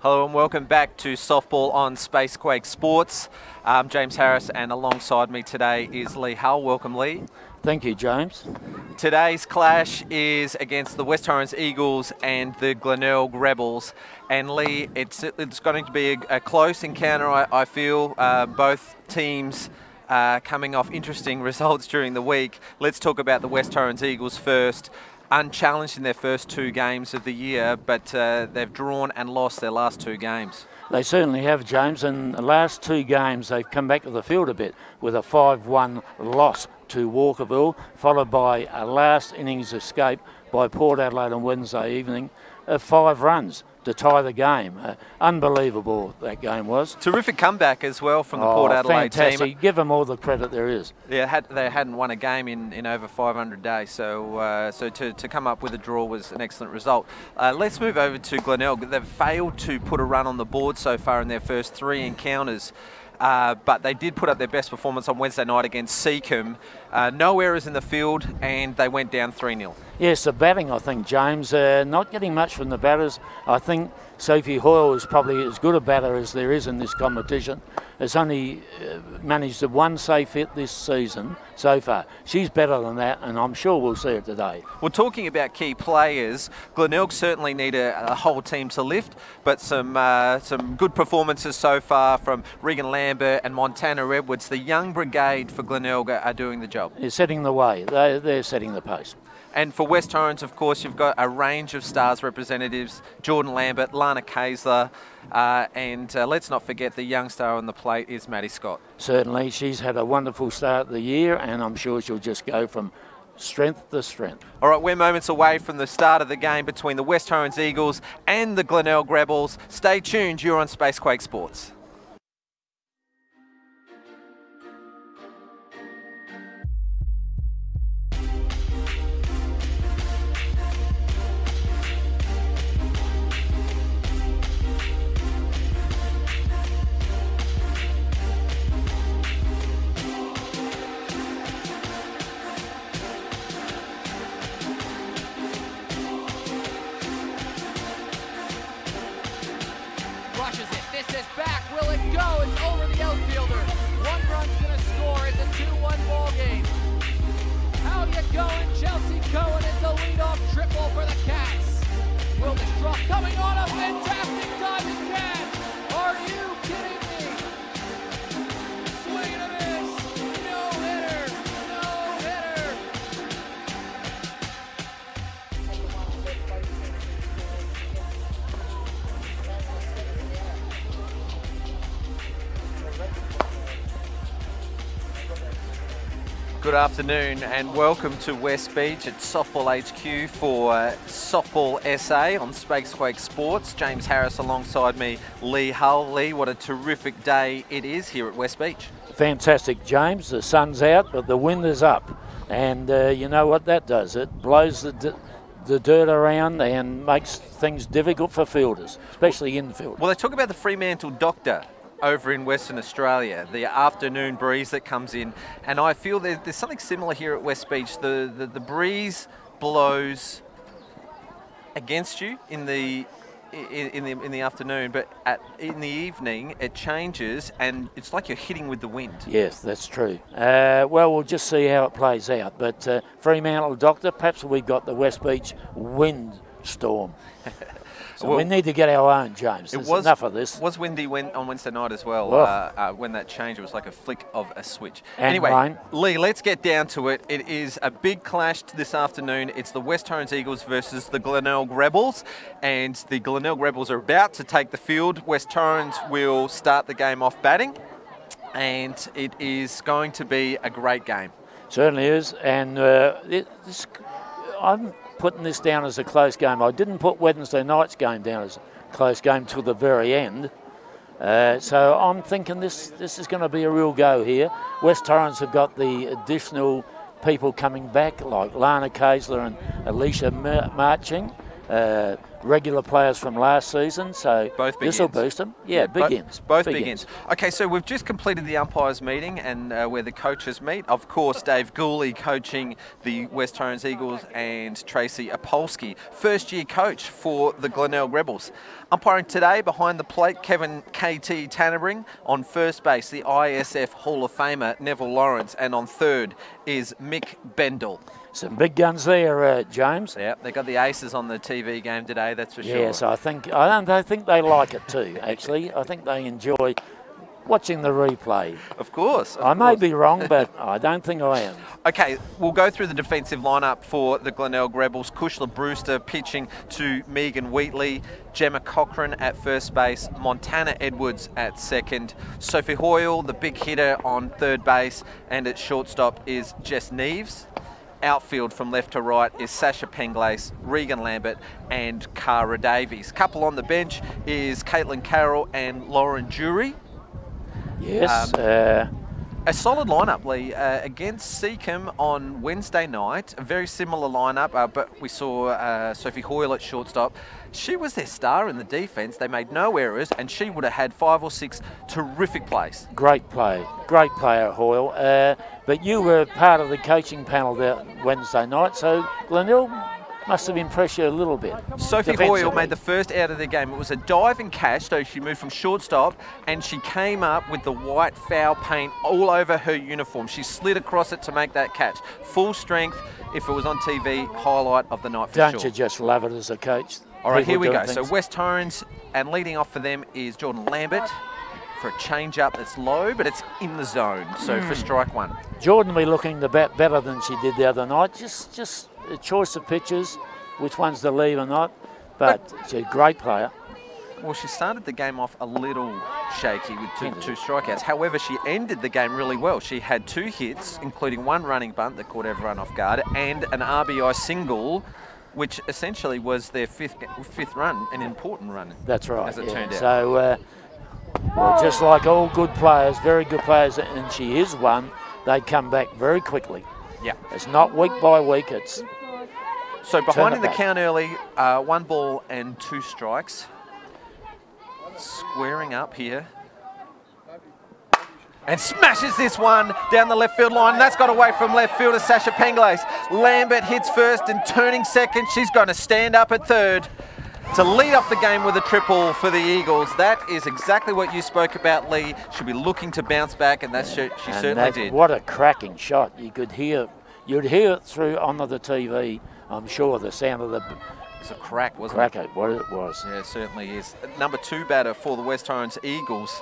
Hello and welcome back to Softball on Spacequake Sports. I'm James Harris and alongside me today is Lee Hull. Welcome, Lee. Thank you, James. Today's clash is against the West Torrens Eagles and the Glenelg Rebels. And Lee, it's going to be a close encounter, I feel. Both teams coming off interesting results during the week. Let's talk about the West Torrens Eagles first. Unchallenged in their first two games of the year, but they've drawn and lost their last two games. They certainly have, James. In the last two games, they've come back to the field a bit with a 5-1 loss to Walkerville, followed by a last innings escape by Port Adelaide on Wednesday evening of 5 runs to tie the game. Unbelievable that game was. Terrific comeback as well from the Port Adelaide fantastic. team. Give them all the credit there is. Yeah, they hadn't won a game in over 500 days, so to come up with a draw was an excellent result. Let's move over to Glenelg. They've failed to put a run on the board so far in their first 3 encounters. But they did put up their best performance on Wednesday night against Seacombe. No errors in the field, and they went down 3-0. Yes, the batting, I think, James, not getting much from the batters. I think Sophie Hoyle is probably as good a batter as there is in this competition. Has only managed the 1 safe hit this season so far. She's better than that, and I'm sure we'll see it today. Well, talking about key players, Glenelg certainly need a whole team to lift, but some good performances so far from Regan Lambert and Montana Edwards. The young brigade for Glenelg are doing the job. They're setting the way. They're setting the pace. And for West Torrens, of course, you've got a range of Stars representatives: Jordan Lambert, Lana Kaysler, and let's not forget the young star on the plate is Maddie Scott. Certainly, she's had a wonderful start of the year, and I'm sure she'll just go from strength to strength. All right, we're moments away from the start of the game between the West Torrens Eagles and the Glenelg Rebels. Stay tuned, you're on Spacequake Sports. Rushes it. This is back. Will it go? It's over the outfielder. 1 run's going to score. It's a 2-1 ball game. How you going, Chelsea Cohen? It's a leadoff triple for the Cats. Will the Struck coming on a fantastic diving catch. Are you kidding me? Swing and a miss. No hitter. No hitter. Good afternoon and welcome to West Beach at Softball HQ for Softball SA on Spacequake Sports. James Harris alongside me, Lee Hull. Lee, what a terrific day it is here at West Beach. Fantastic, James. The sun's out, but the wind is up. And you know what that does? It blows the dirt around and makes things difficult for fielders, especially infield. Well, they talk about the Fremantle Doctor over in Western Australia, the afternoon breeze that comes in, and I feel there's something similar here at West Beach. The breeze blows against you in the afternoon, but in the evening it changes and it's like you're hitting with the wind. Yes, that's true. Well, we'll just see how it plays out. But Fremantle Doctor, perhaps we've got the West Beach wind storm. So well, we need to get our own, James. There's enough of this. It was windy on Wednesday night as well. When that changed, it was like a flick of a switch. And anyway, rain. Lee, let's get down to it. It is a big clash this afternoon. It's the West Torrens Eagles versus the Glenelg Rebels. And the Glenelg Rebels are about to take the field. West Torrens will start the game off batting. And it is going to be a great game. Certainly is. And I'm putting this down as a close game. I didn't put Wednesday night's game down as a close game till the very end. So I'm thinking this is going to be a real go here. West Torrens have got the additional people coming back like Lana Kaysler and Alicia marching. regular players from last season, so this will boost them. Yeah, big ins. Both big ins. Okay, so we've just completed the umpires meeting and where the coaches meet. Of course, Dave Gooley coaching the West Torrens Eagles and Tracy Apolsky, first-year coach for the Glenelg Rebels. Umpiring today behind the plate, Kevin KT Tannebring. On first base, the ISF Hall of Famer Neville Lawrence, and on third is Mick Bendel. Some big guns there, James. Yeah, they got the aces on the TV game today, that's for sure. Yes, I think they like it too, actually. I think they enjoy watching the replay. Of course. I may be wrong, but I don't think I am. Okay, we'll go through the defensive lineup for the Glenelg Rebels. Kushla Brewster pitching to Megan Wheatley, Gemma Cochran at first base, Montana Edwards at second, Sophie Hoyle, the big hitter, on third base, and at shortstop is Jess Neves. Outfield from left to right is Sasha Penglace, Regan Lambert and Cara Davies. Couple on the bench is Caitlin Carroll and Lauren Jury. Yes. A solid lineup, Lee, against Seacombe on Wednesday night. A very similar lineup, but we saw Sophie Hoyle at shortstop. She was their star in the defence. They made no errors, and she would have had 5 or 6 terrific plays. Great player, Hoyle. But you were part of the coaching panel there Wednesday night, so Glenelg must have impressed you a little bit. Sophie Hoyle made the first out of the game. It was a diving catch, so she moved from shortstop and she came up with the white foul paint all over her uniform. She slid across it to make that catch. Full strength, if it was on TV, highlight of the night for sure. Don't you just love it as a coach? All right, here we go. So West Torrens, and leading off for them is Jordan Lambert for a change-up that's low, but it's in the zone, so for strike one. Jordan will be looking the bat better than she did the other night. Just a choice of pitches, which one's to leave or not, but she's a great player. Well, she started the game off a little shaky with two strikeouts. However, she ended the game really well. She had 2 hits, including 1 running bunt that caught everyone off guard, and an RBI single, which essentially was their fifth run, an important run. That's right. As it turned out. So, well, just like all good players, very good players, and she is one, they come back very quickly. Yeah. It's not week by week, it's... So behind in the count early, 1 ball and 2 strikes. Squaring up here. And smashes this one down the left field line. That's got away from left fielder Sasha Penglace. Lambert hits first and turning second. She's going to stand up at third to lead off the game with a triple for the Eagles. That is exactly what you spoke about, Lee. She'll be looking to bounce back, and she certainly did. What a cracking shot. You'd hear it through onto the TV, I'm sure, the sound of the... It's a crack, wasn't it? Crack, what it was. Yeah, it certainly is. Number 2 batter for the West Torrens Eagles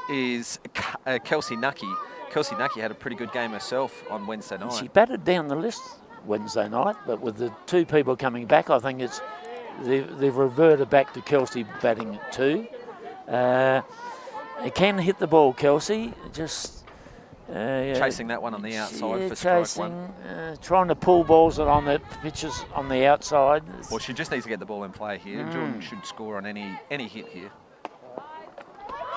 is Kelsey Nucky. Kelsey Nucky had a pretty good game herself on Wednesday night. She batted down the list Wednesday night, but with the 2 people coming back, I think they've reverted back to Kelsey batting at 2. He can hit the ball, Kelsey, just... chasing that one on the outside for strike one. Trying to pull balls that on the pitches on the outside. Well, she just needs to get the ball in play here. Jordan should score on any hit here.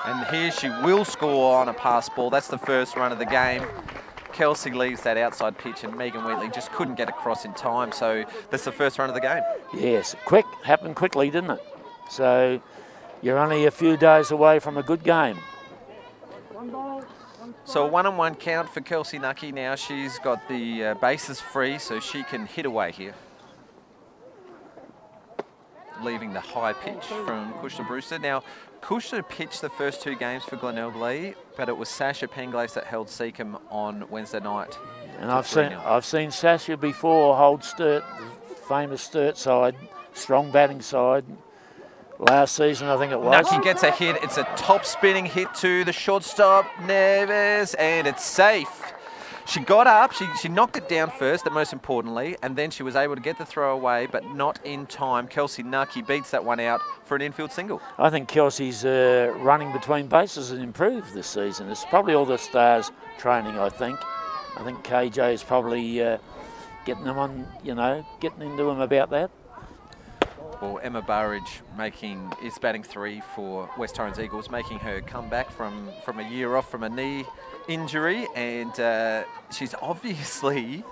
And here she will score on a pass ball. That's the first run of the game. Kelsey leaves that outside pitch and Megan Wheatley just couldn't get across in time. So that's the first run of the game. Yes, happened quickly, didn't it? So you're only a few days away from a good game. So a 1-on-1 count for Kelsey Nucky now. She's got the bases free, so she can hit away here. Leaving the high pitch from Kushla Brewster. Now, Kushla pitched the first 2 games for Glenelg Lee, but it was Sasha Penglace that held Seacombe on Wednesday night. And I've seen Sasha before hold Sturt, the famous Sturt side, strong batting side. Last season, I think it was. Nucky gets a hit. It's a top spinning hit to the shortstop, Neves, and it's safe. She got up, she knocked it down first, most importantly, and then she was able to get the throw away, but not in time. Kelsey Nucky beats that one out for an infield single. I think Kelsey's running between bases has improved this season. It's probably all the stars training, I think. I think KJ is probably getting them on, getting into them about that. Well, Emma Burridge is batting 3 for West Torrens Eagles, making her come back from a year off from a knee injury, and she's obviously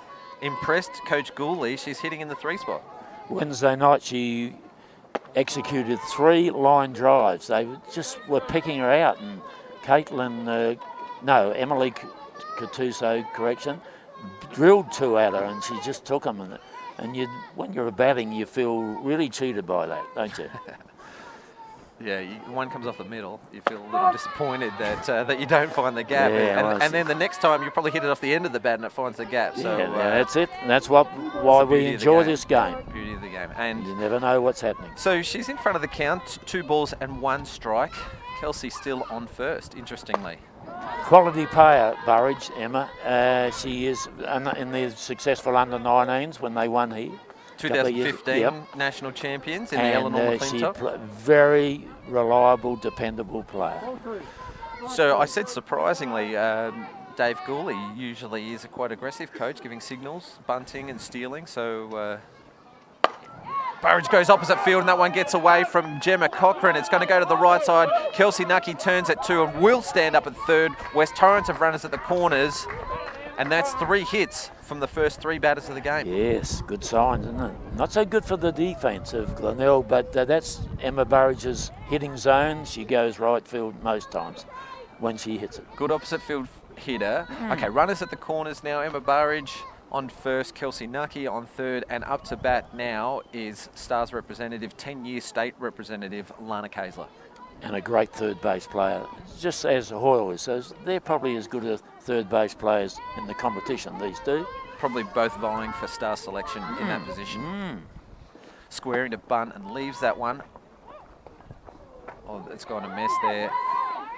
impressed Coach Gooley. She's hitting in the 3 spot. Wednesday night she executed 3 line drives. They just were picking her out, and Emily Cattuso, correction, drilled 2 at her, and she just took them. And when you're batting, you feel really cheated by that, don't you? Yeah, one comes off the middle. You feel a little disappointed that you don't find the gap, Yeah, and then the next time you probably hit it off the end of the bat and it finds the gap. So yeah, that's it. And that's why we enjoy this game. Beauty of the game, and you never know what's happening. So she's in front of the count, 2 balls and 1 strike. Kelsey still on first, interestingly. Quality player, Burridge, Emma. She is in the successful under-19s when they won here. 2015 national champions in the Eleanor McClintock. Very reliable, dependable player. So I said surprisingly, Dave Gooley usually is a quite aggressive coach, giving signals, bunting and stealing. So Burridge goes opposite field, and that one gets away from Gemma Cochrane. It's going to go to the right side. Kelsey Nucky turns at 2 and will stand up at 3rd. West Torrens have runners at the corners, and that's 3 hits from the first 3 batters of the game. Yes, good signs, isn't it? Not so good for the defence of Glenelg, but that's Emma Burridge's hitting zone. She goes right field most times when she hits it. Good opposite field hitter. Okay, runners at the corners now. Emma Burridge on first, Kelsey Nucky on 3rd, and up to bat now is Stars representative, 10-year state representative, Lana Kaysler. And a great third base player, just as Hoyle is. So they're probably as good as third base players in the competition, these two. Probably both vying for star selection in that position. Squaring to bunt and leaves that one. Oh, it's gone a mess there.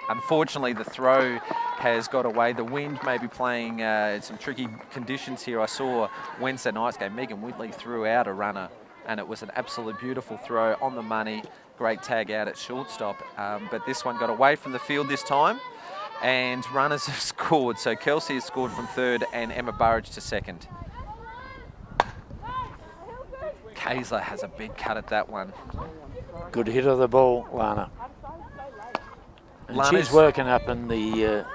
Unfortunately, the throw has got away. The wind may be playing some tricky conditions here. I saw Wednesday night's game, Megan Whitley threw out a runner, and it was an absolute beautiful throw on the money. Great tag out at shortstop, but this one got away from the field this time, and runners have scored. So Kelsey has scored from 3rd and Emma Burridge to 2nd. Kaysler has a big cut at that one. Good hit of the ball, Lana. And she's working up in the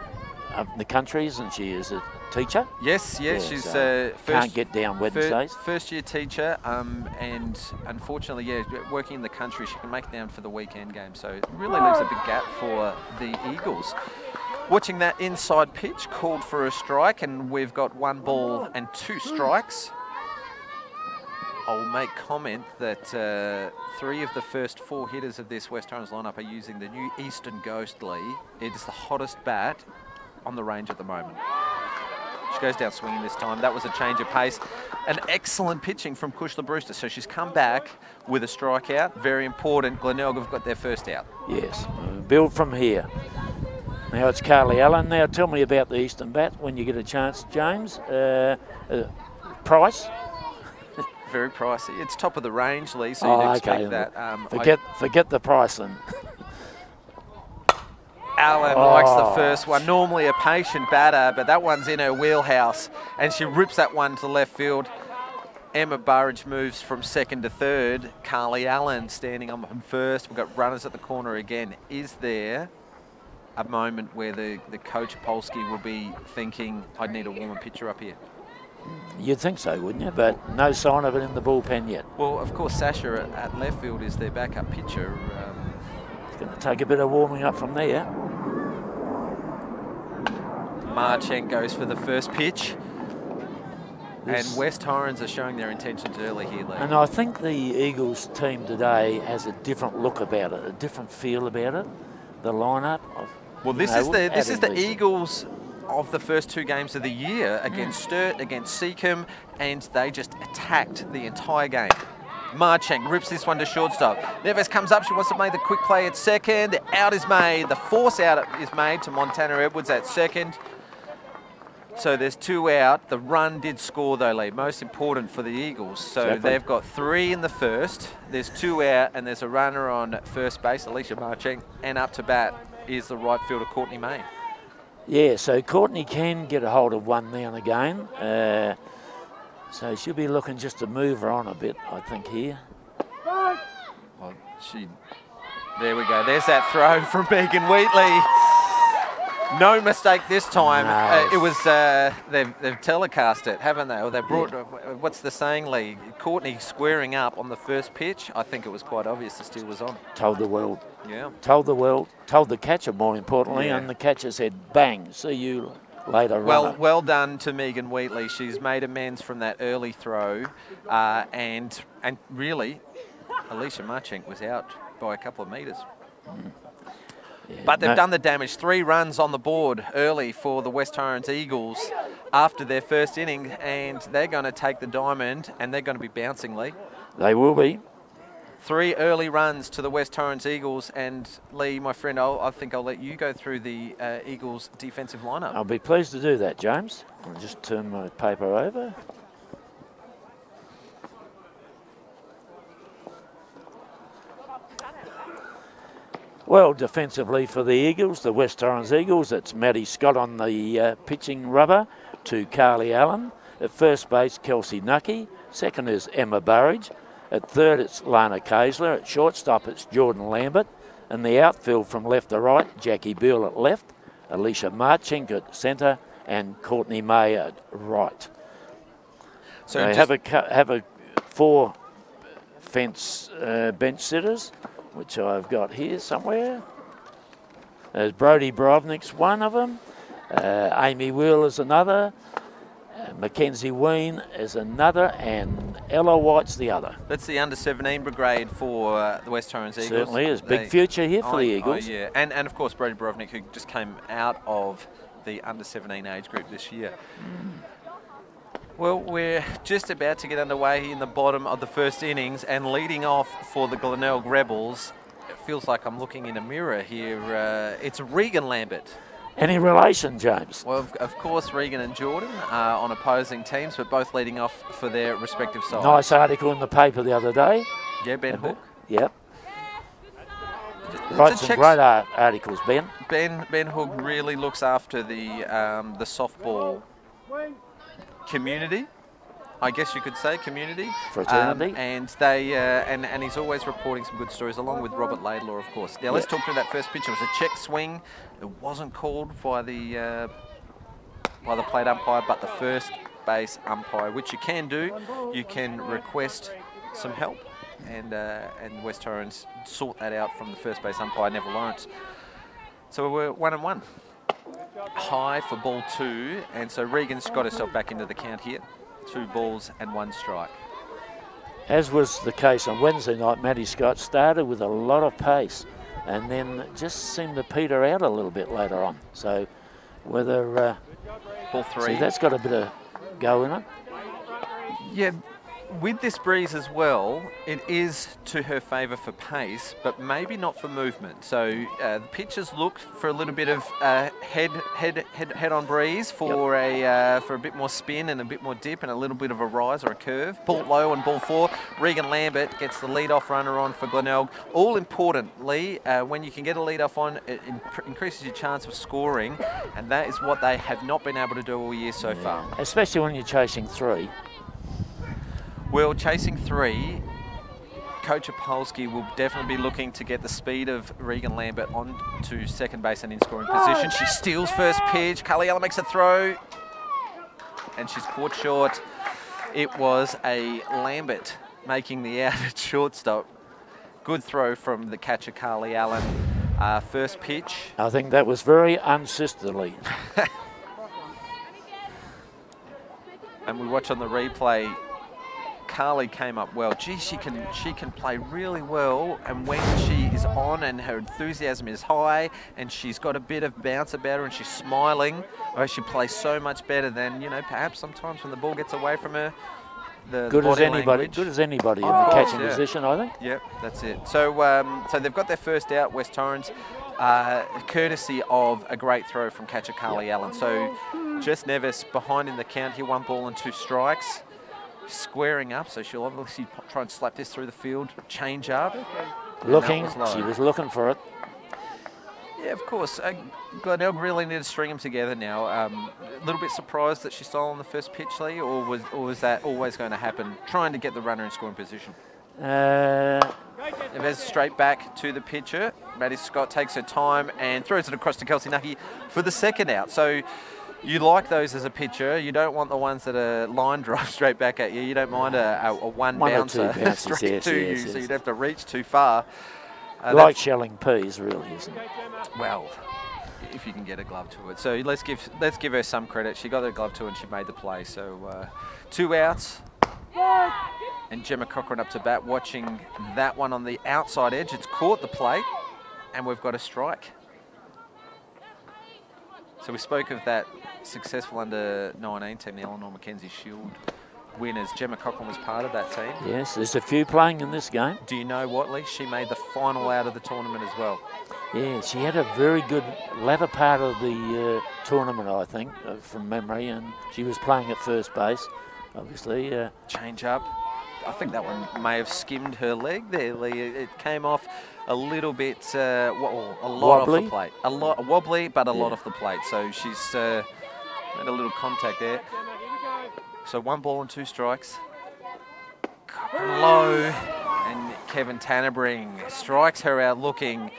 countries, and she is a teacher. Yes, she's can't get down Wednesdays. First-year teacher, and unfortunately, working in the country, she can make it down for the weekend game. So it really leaves a big gap for the Eagles. Watching that inside pitch, called for a strike, and we've got 1 ball and 2 strikes. I'll make comment that 3 of the first 4 hitters of this West Torrens lineup are using the new Eastern Ghostly. It is the hottest bat on the range at the moment. She goes down swinging this time. That was a change of pace. An excellent pitching from Kushla Brewster. So she's come back with a strikeout. Very important. Glenelg have got their first out. Yes, build from here. Now it's Carly Allen. Now tell me about the Eastern bat when you get a chance, James. Price? Very pricey. It's top of the range, Lee, so you'd expect that. Forget the price then. Allen likes the first one. Normally a patient batter, but that one's in her wheelhouse, and she rips that one to left field. Emma Burridge moves from 2nd to 3rd. Carly Allen standing on first. We've got runners at the corner again. Is there a moment where the coach Polsky will be thinking, I'd need a warmer pitcher up here? You'd think so, wouldn't you? But no sign of it in the bullpen yet. Well, of course, Sasha at left field is their backup pitcher. It's going to take a bit of warming up from there. Marchand goes for the first pitch. And West Torrens are showing their intentions early here, Lee. And I think the Eagles team today has a different look about it, a different feel about it. The lineup. Well, this is the Eagles of the first 2 games of the year against Sturt, against Seacombe, and they just attacked the entire game. Marchand rips this one to shortstop. Neves comes up, she wants to make the quick play at 2nd. The out is made, the force out is made to Montana Edwards at 2nd. So there's 2 out. The run did score though, Lee, most important for the Eagles. So they've got 3 in the first, there's 2 out, and there's a runner on first base, Alicia Marchand, and up to bat is the right fielder, Courtney May. Yeah, so Courtney can get a hold of one now and again. So she'll be looking just to move her on a bit, I think, here. Well, there we go. There's that throw from Megan Wheatley. No mistake this time. No. It was they've telecast it, haven't they? Or they brought what's the saying, Lee? Courtney squaring up on the first pitch. I think it was quite obvious the steal was on. Told the world. Yeah. Told the world. Told the catcher more importantly, and the catcher said, "Bang! See you later." Well done to Megan Wheatley. She's made amends from that early throw, and really, Alicia Marchink was out by a couple of metres. Yeah, but they've done the damage. 3 runs on the board early for the West Torrens Eagles after their first inning, and they're going to take the diamond, and they're going to be bouncing, Lee. They will be. 3 early runs to the West Torrens Eagles, and Lee, my friend, I think I'll let you go through the Eagles' defensive lineup. I'll be pleased to do that, James. I'll just turn my paper over. Well, defensively for the Eagles, the West Torrens Eagles, it's Maddie Scott on the pitching rubber to Carly Allen. At first base, Kelsey Nucky. Second is Emma Burridge. At third, it's Lana Kaisler. At shortstop, it's Jordan Lambert. And the outfield from left to right, Jackie Beale at left, Alicia Marchink at centre, and Courtney May at right. So they have a 4 fence bench sitters, which I've got here somewhere. There's Brodie Brovnik's one of them. Amy Wheel is another. Mackenzie Ween is another, and Ella White's the other. That's the under-17 brigade for the West Torrens Eagles. Certainly is. Big future here for the Eagles. Yeah, and of course Brodie Brovnik, who just came out of the under-17 age group this year. Well, we're just about to get underway in the bottom of the first innings, and leading off for the Glenelg Rebels, it feels like I'm looking in a mirror here. It's Regan Lambert. Any relation, James? Well, of course, Regan and Jordan are on opposing teams, but both leading off for their respective sides. Nice article in the paper the other day. Yeah, Ben Hook. Yep. Writes some great articles, Ben. Ben Hook really looks after the softball community, I guess you could say, community. Fraternity. And they and he's always reporting some good stories, along with Robert Laidlaw, of course. Now let's talk through that first pitch. It was a check swing. It wasn't called by the plate umpire, but the first base umpire, which you can do. You can request some help, and West Torrens sort that out from the first base umpire, Neville Lawrence. So we're 1-1. High for ball 2, and so Regan's got herself back into the count here. 2 balls and 1 strike. As was the case on Wednesday night, Maddie Scott started with a lot of pace and then just seemed to peter out a little bit later on. So whether... ball 3. See, that's got a bit of go in it. Yeah, with this breeze as well, it is to her favour for pace, but maybe not for movement. So the pitchers look for a little bit of head-on breeze for a bit more spin and a bit more dip and a little bit of a rise or a curve. Ball low and ball 4. Regan Lambert gets the lead-off runner on for Glenelg. All importantly, when you can get a lead-off on, it increases your chance of scoring, and that is what they have not been able to do all year so far. Especially when you're chasing 3. Well, chasing 3, Coach Opolski will definitely be looking to get the speed of Regan Lambert on to second base and in scoring position. She steals first pitch. Carly Allen makes a throw, and she's caught short. It was a Lambert making the out at shortstop. Good throw from the catcher, Carly Allen. First pitch. I think that was very unsisterly. And we watch on the replay, Carly came up well. Gee, she can play really well, and when she is on and her enthusiasm is high and she's got a bit of bounce about her and she's smiling, she plays so much better than, perhaps sometimes when the ball gets away from her. Good as anybody in the catching position, I think. Yep, that's it. So so they've got their first out, West Torrens, courtesy of a great throw from catcher Carly Allen. So Jess Nevis behind in the count here, 1 ball and 2 strikes. Squaring up, so she'll obviously try and slap this through the field, change up. She was looking for it. Yeah, of course. Glenelg really need to string them together now. A little bit surprised that she stole on the first pitch, Lee, or was that always going to happen? Trying to get the runner in scoring position. Neves straight back to the pitcher. Maddie Scott takes her time and throws it across to Kelsey Nucky for the second out. So you like those as a pitcher. You don't want the ones that are line drive straight back at you. You don't mind a one bouncer straight to you, so you'd have to reach too far. Like shelling peas, really, isn't it? Well, if you can get a glove to it. So let's give her some credit. She got her glove to it and she made the play. So 2 outs. And Gemma Cochran up to bat, watching that one on the outside edge. It's caught the plate, and we've got a strike. So we spoke of that successful under-19 team, the Eleanor Mackenzie Shield winners. Gemma Cochran was part of that team. Yes, there's a few playing in this game. Do you know what, Lee? She made the final out of the tournament as well. Yeah, she had a very good latter part of the tournament, I think, from memory, and she was playing at first base, obviously. Change up. I think that one may have skimmed her leg there, Lee. It came off a little bit, a lot wobbly. off the plate. A lot wobbly, but a lot off the plate. So she's made a little contact there. So 1 ball and 2 strikes. Low, and Kevin Tannebring strikes her out looking.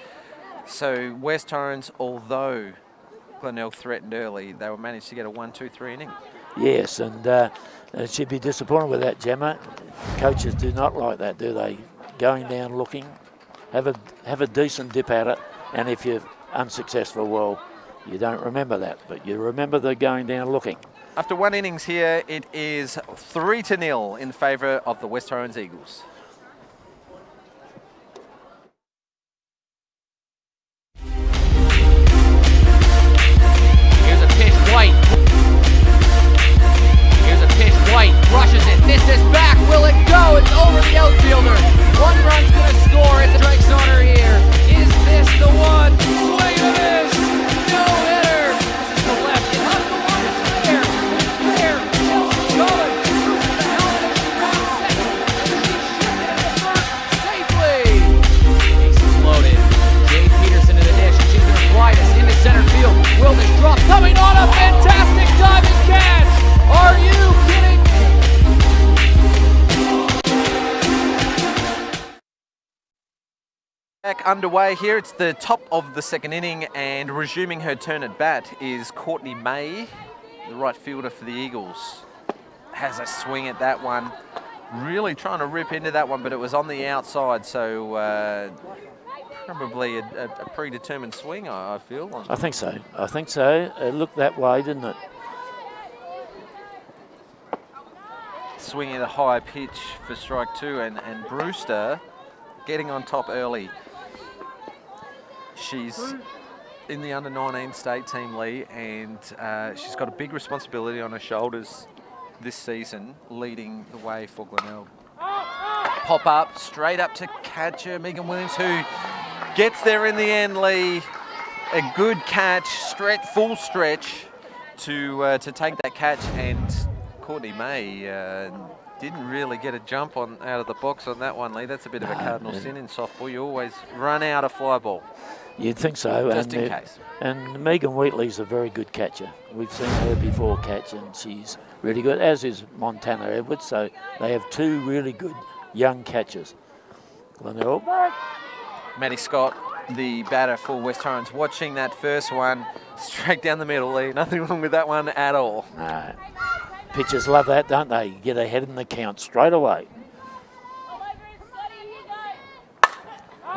So West Torrens, although Glenelg threatened early, they were managed to get a 1-2-3 inning. Yes, and she'd be disappointed with that, Gemma. Coaches do not like that, do they? Going down looking, have a decent dip at it, and if you're unsuccessful, well, you don't remember that, but you remember the going down looking. After 1 innings here, it is 3-0 in favour of the West Torrens Eagles. Here's a pitch, White. Here's a pitch, White rushes it. This is back. Will it go? It's over the outfielder. 1 run's gonna score. It's a strike zoner here. Is this the one? Swing and a miss. No hitter. This is the left. It has the one. It's there. It's there. Chelsea Cohen cruises the helmet. She rounds second. And she should get the first safely. Bases loaded. Jade Peterson to the dish. And she's gonna fly this into center field. Will this drop coming on a fantastic diving catch? Are you kidding me? Back underway here. It's the top of the second inning, and resuming her turn at bat is Courtney May, the right fielder for the Eagles. Has a swing at that one. Really trying to rip into that one, but it was on the outside, so probably a predetermined swing, I feel. I think so. I think so. It looked that way, didn't it? Swinging at a high pitch for strike 2, and Brewster getting on top early. She's in the under-19 state team, Lee, and she's got a big responsibility on her shoulders this season, leading the way for Glenelg. Pop up, straight up to catcher Megan Williams, who gets there in the end, Lee. A good catch, full stretch to take that catch, and Courtney May didn't really get a jump out of the box on that one, Lee. That's a bit of a cardinal sin in softball. You always run out a fly ball. You'd think so. Just in case. And Megan Wheatley's a very good catcher. We've seen her before catch, and she's really good, as is Montana Edwards. So they have 2 really good young catchers. Glenelg. Maddie Scott, the batter for West Torrens, watching that first one straight down the middle, Lee. Nothing wrong with that one at all. No. Pitchers love that, don't they? Get ahead in the count straight away.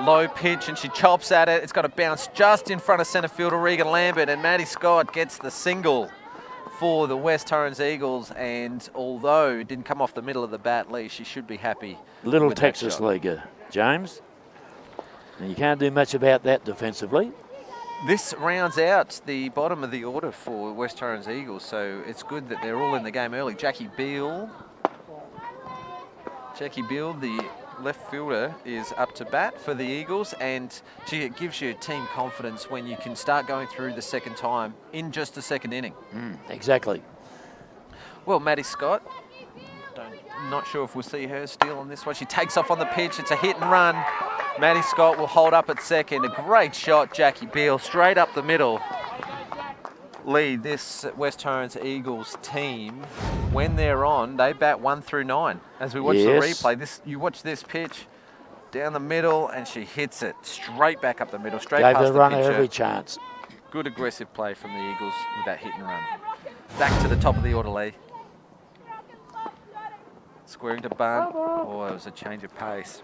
Low pitch, and she chops at it. It's got to bounce just in front of centre fielder Regan Lambert, and Maddie Scott gets the single for the West Torrens Eagles. And although it didn't come off the middle of the bat, Lee, she should be happy. Little Texas leaguer, James. And you can't do much about that defensively. This rounds out the bottom of the order for West Torrens Eagles, so it's good that they're all in the game early. Jackie Beale, the left fielder, is up to bat for the Eagles, and it gives you team confidence when you can start going through the second time in just the second inning. Exactly. Well, Maddie Scott, not sure if we'll see her steal on this one. She takes off on the pitch. It's a hit and run. Maddie Scott will hold up at second. A great shot, Jackie Beale, straight up the middle. Lee, this West Torrens Eagles team, when they're on, they bat 1 through 9. As we watch the replay, you watch this pitch, Down the middle, and she hits it straight back up the middle, straight Gave past the the runner pitcher. every chance. Good aggressive play from the Eagles with that hit and run. Back to the top of the order, Lee. Squaring to bunt. Oh, it was a change of pace.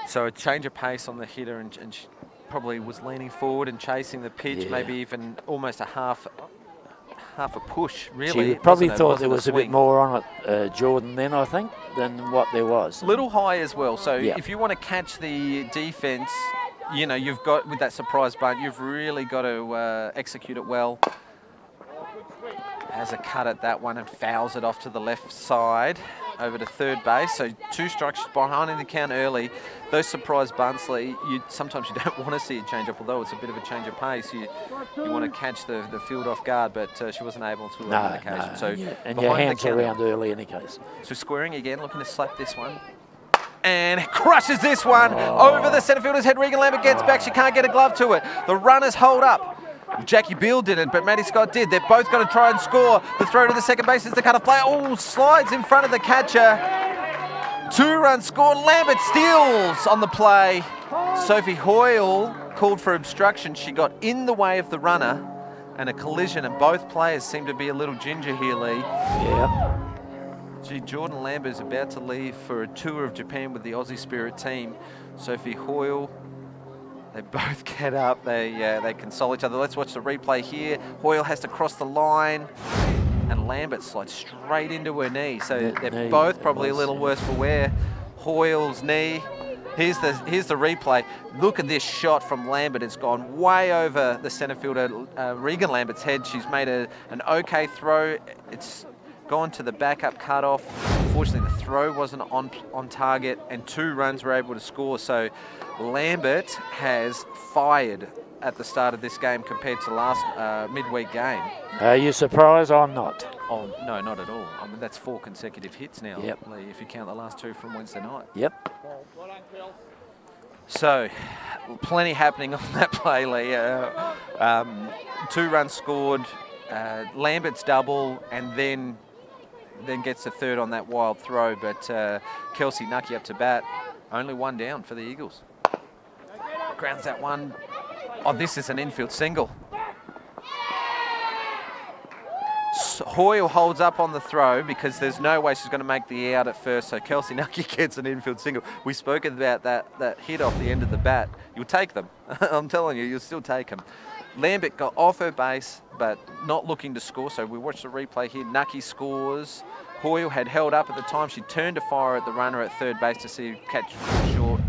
So a change of pace on the hitter, and she probably was leaning forward and chasing the pitch, Yeah. maybe even almost a half a push, really. She probably thought wasn't there was a bit swing. more on it, Jordan, then, I think, than what there was. Little high as well. So Yeah. if you want to catch the defence, you know, you've got, with that surprise bunt, you've really got to execute it well. Has a cut at that one and fouls it off to the left side over to third base. So 2 strikes behind in the count early. Those surprise bunts, Lee, sometimes you don't want to see it change up, although it's a bit of a change of pace. You want to catch the field off guard, but she wasn't able to on that occasion. So and your hands around early in any case. So squaring again, looking to slap this one. And crushes this one over the centre fielder's head. Regan Lambert gets back. She can't get a glove to it. The runners hold up. Jackie Beale didn't, but Maddie Scott did. They're both going to try and score. The throw to the second base is the cut-off play. Oh, slides in front of the catcher. 2 runs scored. Lambert steals on the play. Sophie Hoyle called for obstruction. She got in the way of the runner and a collision, and both players seem to be a little ginger here, Lee. Yeah. Gee, Jordan Lambert is about to leave for a tour of Japan with the Aussie Spirit team. Sophie Hoyle, they both get up, they console each other. Let's watch the replay here. Hoyle has to cross the line, and Lambert slides straight into her knee. So they're both probably a little worse for wear. Hoyle's knee. Here's the replay. Look at this shot from Lambert. It's gone way over the centre fielder, Regan Lambert's head. She's made an okay throw. It's gone to the backup cutoff. Unfortunately, the throw wasn't on target, and 2 runs were able to score. So Lambert has fired at the start of this game compared to last midweek game. Are you surprised? I'm not. Oh, no, not at all. I mean, that's 4 consecutive hits now, Yep. Lee, if you count the last 2 from Wednesday night. Yep. So, plenty happening on that play, Lee. 2 runs scored, Lambert's double, and then gets the third on that wild throw. But Kelsey Nucky up to bat, only 1 down for the Eagles. Grounds that one. Oh, this is an infield single. Hoyle holds up on the throw because there's no way she's going to make the out at first, so Kelsey Nucky gets an infield single. We've spoken about that hit off the end of the bat. You'll take them. I'm telling you, you'll still take them. Lambert got off her base, but not looking to score, so we watch the replay here. Nucky scores. Hoyle had held up at the time. She turned to fire at the runner at third base to see catch short,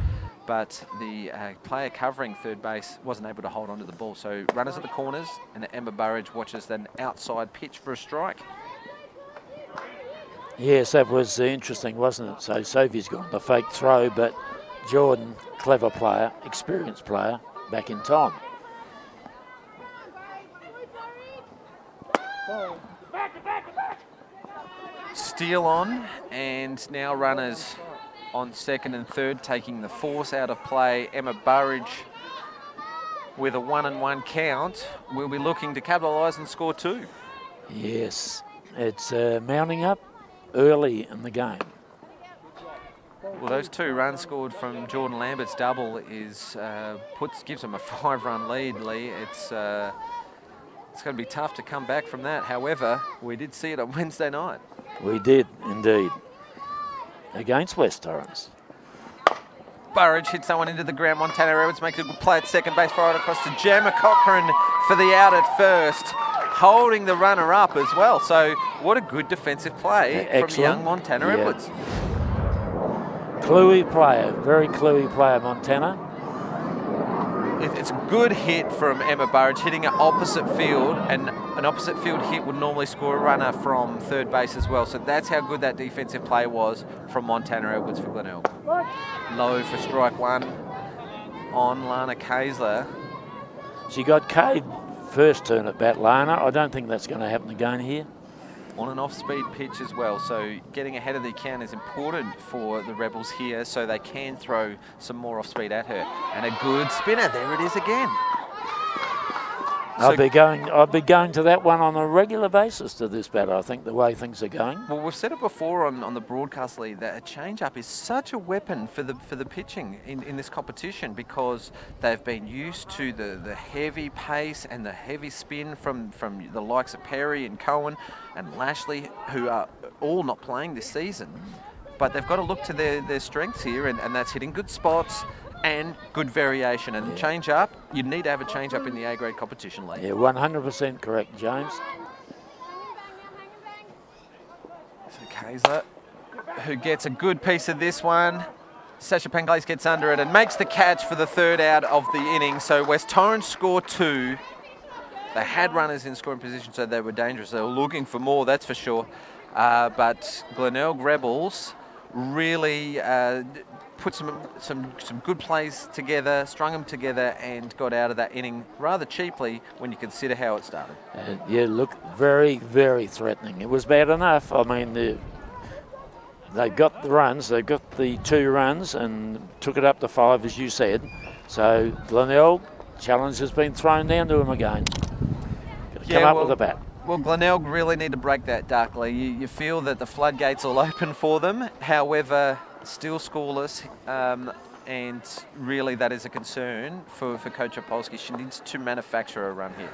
but the player covering third base wasn't able to hold onto the ball. So runners at the corners, and Emma Burridge watches an outside pitch for a strike. Yes, that was interesting, wasn't it? So Sophie's gone the fake throw, but Jordan, clever player, experienced player, back in time. Steal on, and now runners on second and third, taking the force out of play. Emma Burridge with a 1-1 count will be looking to capitalise and score 2. Yes, it's mounting up early in the game. Well, those 2 runs scored from Jordan Lambert's double is gives them a 5-run lead, Lee. It's going to be tough to come back from that. However, we did see it on Wednesday night. We did, indeed. Against West Torrens. Burridge hits that one into the ground. Montana Edwards makes a good play at second base, right across to Gemma Cochran for the out at first, holding the runner up as well. So what a good defensive play from young Montana Edwards. Cluey player, very cluey player, Montana. It's a good hit from Emma Burridge, hitting an opposite field, and an opposite field hit would normally score a runner from third base as well. So that's how good that defensive play was from Montana Edwards for Glenelg. Low for strike 1 on Lana Kaysler. She got Cade first turn at bat, Lana. I don't think that's going to happen again here. On an off-speed pitch as well, so getting ahead of the count is important for the Rebels here, so they can throw some more off-speed at her. And a good spinner, there it is again. I'll be going to that one on a regular basis to this batter, I think, the way things are going. Well, we've said it before on the broadcast, Lee, that a change-up is such a weapon for the pitching in this competition, because they've been used to the heavy pace and the heavy spin from the likes of Perry and Cohen and Lashley, who are all not playing this season. But they've got to look to their strengths here, and that's hitting good spots and good variation. And change up, you need to have a change up in the A-grade competition, Lee. Yeah, 100% correct, James. So Kayser, who gets a good piece of this one. Sasha Panglis gets under it and makes the catch for the third out of the inning. So West Torrens score 2. They had runners in scoring position, so they were dangerous. They were looking for more, that's for sure. But Glenelg Rebels really put some good plays together, strung them together, and got out of that inning rather cheaply when you consider how it started. Yeah, look, very, very threatening. It was bad enough. I mean, they got the runs, they got the 2 runs and took it up to 5, as you said. So Glenelg, challenge has been thrown down to them again. Got to come up with a bat. Well, Glenelg really need to break that darkly. You feel that the floodgates will open for them. However, still scoreless, and really that is a concern for Coach Opolski. She needs to manufacture a run here.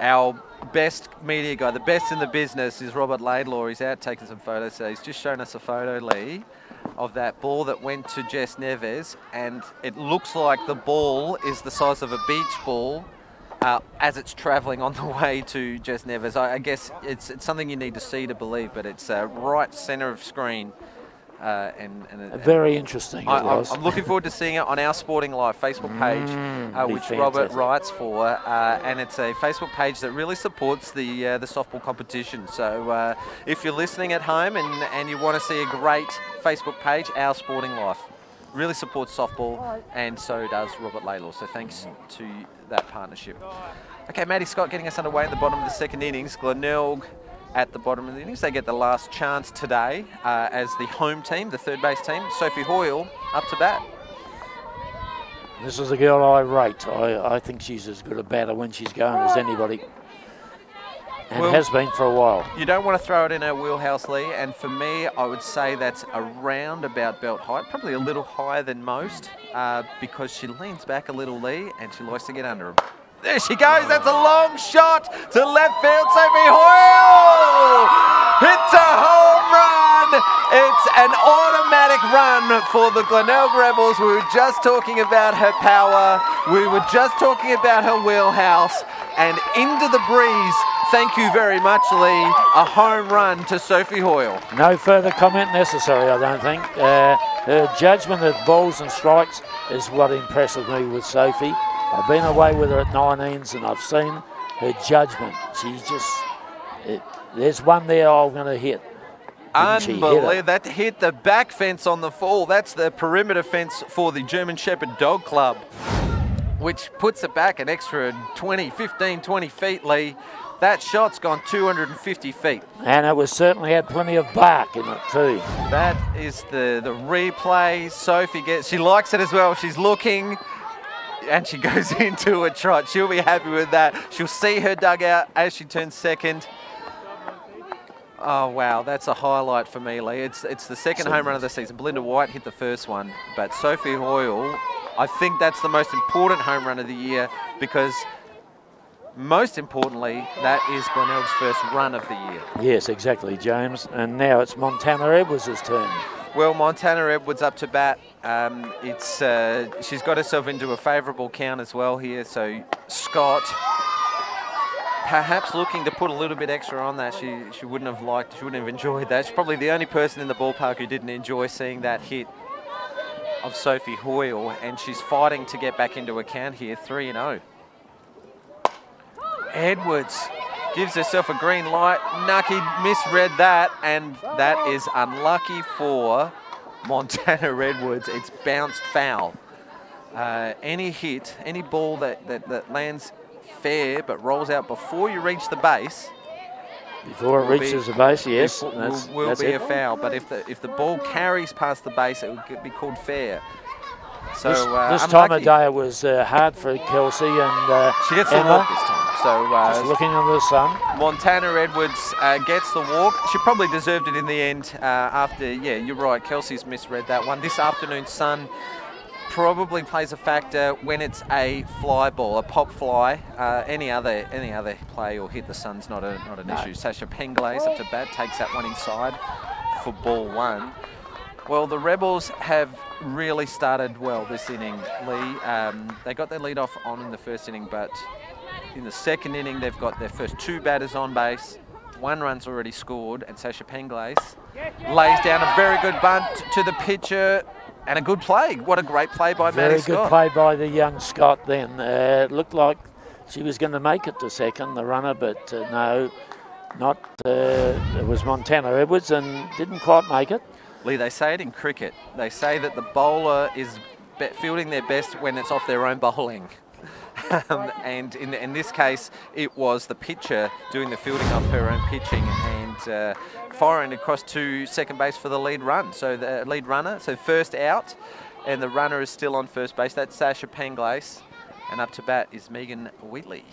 Our best media guy, the best in the business, is Robert Laidlaw. He's out taking some photos. So he's just shown us a photo, Lee, of that ball that went to Jess Neves, and it looks like the ball is the size of a beach ball as it's travelling on the way to Jess Neves. I guess it's something you need to see to believe, but it's right centre of screen. Very interesting. I'm looking forward to seeing it on our Sporting Life Facebook page, which Robert writes for, and it's a Facebook page that really supports the softball competition. So if you're listening at home and you want to see a great Facebook page, our Sporting Life really supports softball, and so does Robert Laidlaw. So thanks to that partnership. Okay, Maddie Scott getting us underway in the bottom of the second innings. Glenelg at the bottom of the innings. They get the last chance today as the home team, the third base team. Sophie Hoyle up to bat. This is a girl I rate. I think she's as good a batter when she's going as anybody. And well, has been for a while. You don't want to throw it in her wheelhouse, Lee, and for me, I would say that's around about belt height, probably a little higher than most, because she leans back a little, Lee, and she likes to get under him. There she goes, that's a long shot to left field. Sophie Hoyle hits a home run. It's an automatic run for the Glenelg Rebels. We were just talking about her power. We were just talking about her wheelhouse. And into the breeze, thank you very much, Lee. A home run to Sophie Hoyle. No further comment necessary, I don't think. Her judgment of balls and strikes is what impresses me with Sophie. I've been away with her at 19s and I've seen her judgment. She's just, there's one there I'm going to hit. Unbelievable. That hit the back fence on the fall. That's the perimeter fence for the German Shepherd Dog Club, which puts it back an extra 15, 20 feet, Lee. That shot's gone 250 feet. And it was certainly had plenty of bark in it too. That is the replay. Sophie she likes it as well. She's looking. And she goes into a trot. She'll be happy with that. She'll see her dugout as she turns second. Oh, wow, that's a highlight for me, Lee. It's the second home run of the season. Belinda White hit the first one, but Sophie Hoyle, I think that's the most important home run of the year, because most importantly, that is Glenelg's first run of the year. Yes, exactly, James. And now it's Montana Edwards' turn. Well, Montana Edwards up to bat. She's got herself into a favourable count as well here. So Scott, perhaps looking to put a little bit extra on that. She wouldn't have enjoyed that. She's probably the only person in the ballpark who didn't enjoy seeing that hit of Sophie Hoyle, and she's fighting to get back into a count here, 3-0. Edwards gives herself a green light. Nucky misread that, and that is unlucky for Montana Edwards. It's bounced foul. Any hit, any ball that lands fair but rolls out before you reach the base Before it reaches the base, yes. Will be a foul, but if the ball carries past the base, it will be called fair. So this time of day it was hard for Kelsey and she gets the walk this time. So just looking under the sun. Montana Edwards gets the walk. She probably deserved it in the end. After you're right. Kelsey's misread that one. This afternoon sun probably plays a factor when it's a fly ball, a pop fly. Any other play or hit the sun's not an issue. Sasha Penglace up to bat, takes that one inside for ball one. Well, the Rebels have really started well this inning, Lee. They got their lead off on in the first inning, but in the second inning they've got their first 2 batters on base. 1 run's already scored, and Sasha Penglace lays down a very good bunt to the pitcher. And a good play. What a great play by Maddie Scott. Very good play by the young Scott then. It looked like she was going to make it to second, the runner, but no, not. It was Montana Edwards and didn't quite make it. Lee, they say it in cricket. They say that the bowler is fielding their best when it's off their own bowling. And in this case, it was the pitcher doing the fielding off her own pitching and firing across to second base for the lead run. So the lead runner, so first out, and the runner is still on first base. That's Sasha Penglace, and up to bat is Megan Wheatley.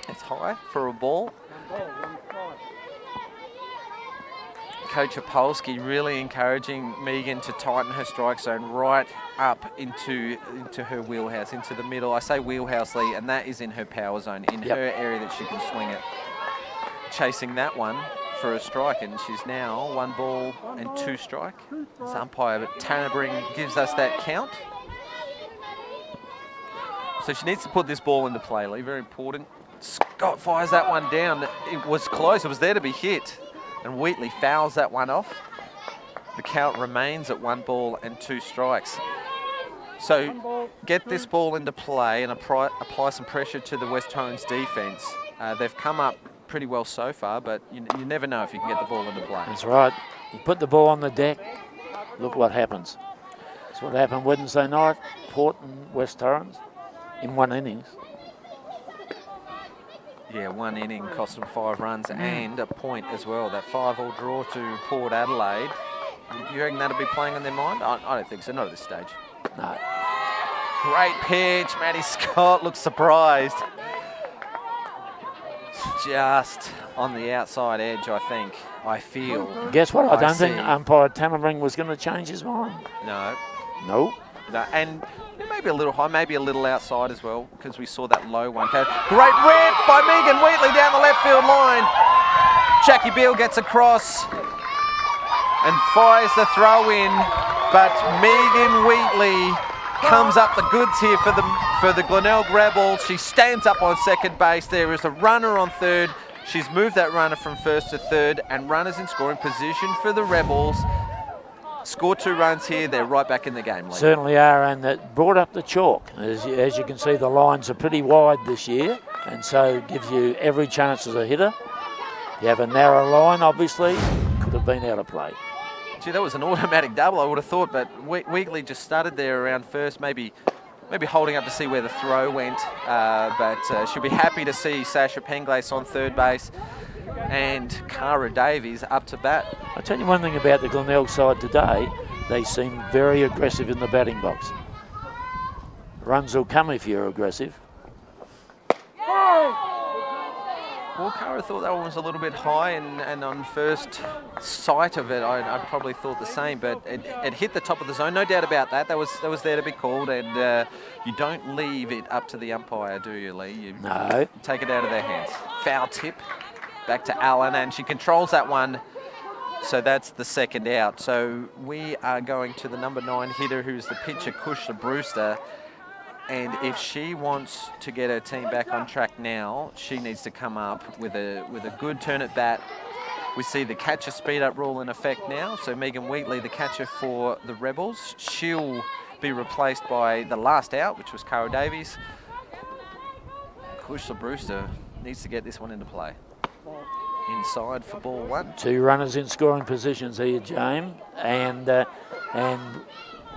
It's high for a ball. Coach Opolski really encouraging Megan to tighten her strike zone right up into her wheelhouse, into the middle. I say wheelhouse, Lee, and that is in her power zone, in her area that she can swing it. Chasing that one for a strike, and she's now 1 ball and 2 strike. It's umpire, but Tannabring gives us that count. So she needs to put this ball into play, Lee, very important. Scott fires that one down. It was close, it was there to be hit. And Wheatley fouls that one off. The count remains at 1 ball and 2 strikes. So get this ball into play and apply some pressure to the West Torrens defence. They've come up pretty well so far, but you never know if you can get the ball into play. That's right. You put the ball on the deck, look what happens. That's what happened Wednesday night, Port and West Torrens in 1 innings. Yeah, 1 inning cost them 5 runs and a point as well. That 5-all draw to Port Adelaide. You reckon that'll be playing on their mind? I don't think so, not at this stage. No. Great pitch. Maddie Scott looks surprised. Just on the outside edge, I think. I feel. Guess what? I don't think umpire Tannabring was going to change his mind. No. No. No, and maybe a little high, maybe a little outside as well, because we saw that low one. Great whip by Megan Wheatley down the left field line. Jackie Beale gets across and fires the throw in, but Megan Wheatley comes up the goods here for the Glenelg Rebels. She stands up on second base. There is a runner on third. She's moved that runner from first to third, and runners in scoring position for the Rebels. Score 2 runs here, they're right back in the game. Lee. Certainly are, and that brought up the chalk. As you can see, the lines are pretty wide this year, and so gives you every chance as a hitter. You have a narrow line, obviously, could have been out of play. Gee, that was an automatic double, I would have thought, but Wheatley just started there around first, maybe holding up to see where the throw went, but she'll be happy to see Sasha Penglace on third base. And Cara Davies up to bat. I'll tell you one thing about the Glenelg side today. They seem very aggressive in the batting box. Runs will come if you're aggressive. Well, Cara thought that one was a little bit high, and on first sight of it, I probably thought the same, but it hit the top of the zone, no doubt about that. That was there to be called, and you don't leave it up to the umpire, do you, Lee? You take it out of their hands. Foul tip. Back to Allen, and she controls that one. So that's the second out. So we are going to the number 9 hitter, who's the pitcher, Kushla Brewster. And if she wants to get her team back on track now, she needs to come up with a good turn at bat. We see the catcher speed up rule in effect now. So Megan Wheatley, the catcher for the Rebels, she'll be replaced by the last out, which was Cara Davies. Kushla Brewster needs to get this one into play. Inside for ball 1. 2 runners in scoring positions here, James, and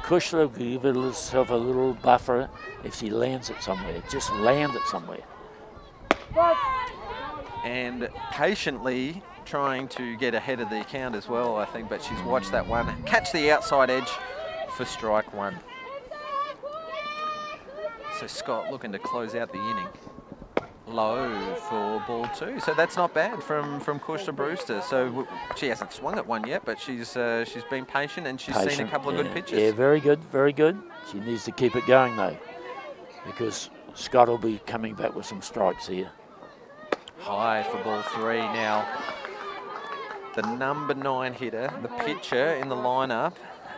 Kushla will give herself a little buffer if she lands it somewhere. Just land it somewhere. and patiently trying to get ahead of the count as well, I think, but she's watched that one. Catch the outside edge for strike one. So Scott looking to close out the inning. Low for ball two, so that's not bad from Kushla Brewster. So she hasn't swung at one yet, but she's been patient and she's seen a couple of good pitches. Yeah, very good, very good. She needs to keep it going though, because Scott will be coming back with some strikes here. High for ball three now. The number 9 hitter, the pitcher in the lineup,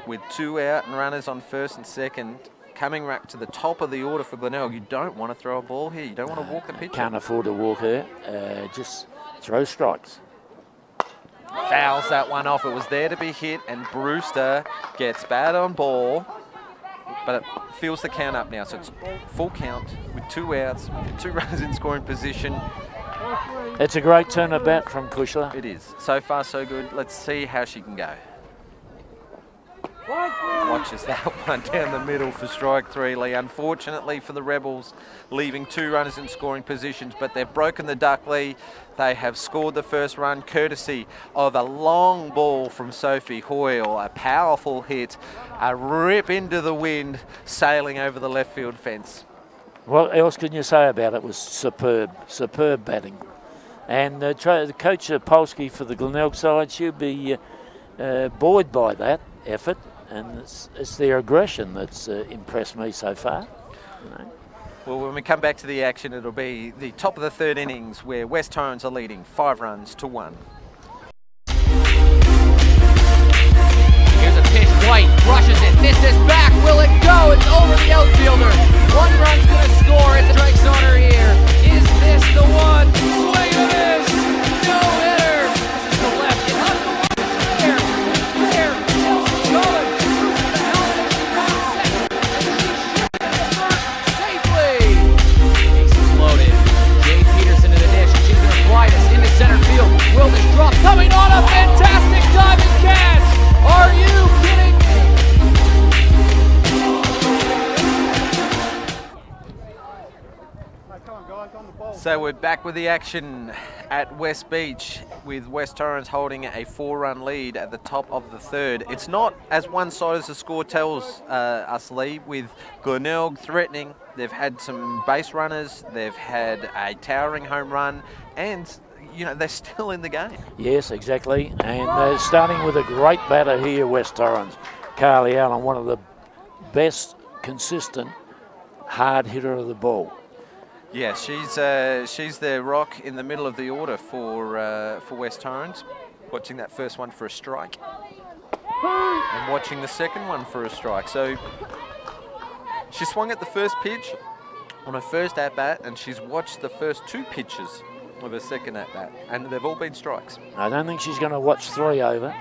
with 2 out and runners on first and second. Coming back to the top of the order for Glenelg. You don't want to throw a ball here. You don't want to walk the pitcher. Can't afford to walk her. Just throw strikes. Fouls that one off. It was there to be hit, and Brewster gets bad on ball, but it fills the count up now. So it's full count with 2 outs, 2 runners in scoring position. It's a great turn of bat from Kushla. It is. So far, so good. Let's see how she can go. Watches that one down the middle for strike 3, Lee. Unfortunately for the Rebels, leaving 2 runners in scoring positions, but they've broken the duck, Lee. They have scored the first run courtesy of a long ball from Sophie Hoyle, a powerful hit, a rip into the wind, sailing over the left field fence. What else can you say about it? It was superb, superb batting. And the coach Polsky for the Glenelg side, she'll be buoyed by that effort. And it's their aggression that's impressed me so far. You know. Well, when we come back to the action, it'll be the top of the 3rd innings where West Torrens are leading 5 runs to 1. Here's a pitch, White rushes it, this is back, will it go? It's over the outfielder. 1 run's gonna score, it's a strikes on her here. Is this the one? Swing and a miss! No hitter! This is the left, it's up the one, it's there! It's there! Chelsea Cohen! Center field, will this drop coming on a fantastic diving catch? Are you kidding me? So we're back with the action at West Beach, with West Torrens holding a 4-run lead at the top of the 3rd. It's not as one-sided as the score tells us, Lee, with Glenelg threatening. They've had some base runners, they've had a towering home run, and you know, they're still in the game. Yes, exactly. And they're starting with a great batter here, West Torrens. Carly Allen, one of the best consistent hard hitter of the ball. Yeah, she's the rock in the middle of the order for West Torrens. Watching that first one for a strike, and watching the second one for a strike. So she swung at the first pitch on her first at-bat, and she's watched the first 2 pitches of her second at-bat, and they've all been strikes. I don't think she's going to watch 3 over.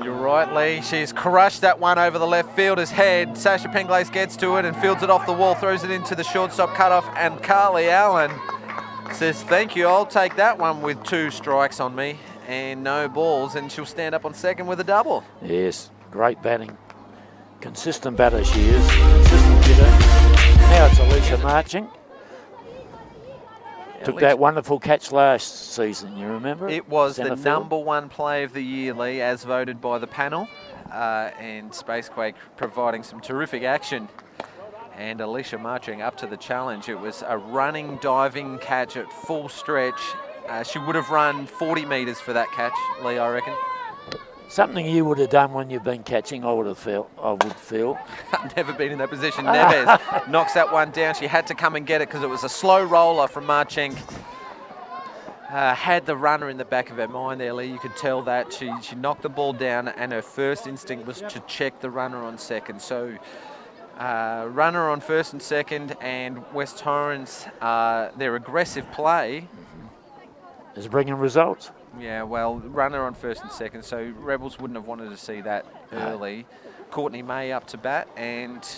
You're right, Lee. She's crushed that one over the left fielder's head. Sasha Penglace gets to it and fields it off the wall, throws it into the shortstop cutoff, and Carly Allen says, thank you, I'll take that one with 2 strikes on me and no balls, and she'll stand up on second with a double. Yes, great batting. Consistent batter she is, consistent hitter. Now it's Alicia marching. Took that wonderful catch last season, you remember? It was the Centrefield. #1 play of the year, Lee, as voted by the panel. And Spacequake providing some terrific action. And Alicia marching up to the challenge. It was a running, diving catch at full stretch. She would have run 40 metres for that catch, Lee, I reckon. Something you would have done when you've been catching, I would feel. I've never been in that position. Neves knocks that one down. She had to come and get it because it was a slow roller from Marchenk. Had the runner in the back of her mind there, Lee. You could tell that. She knocked the ball down, and her first instinct was to check the runner on second. So runner on first and second, and West Torrens, their aggressive play is bringing results. Yeah, well, runner on first and second, so Rebels wouldn't have wanted to see that early. Courtney May up to bat, and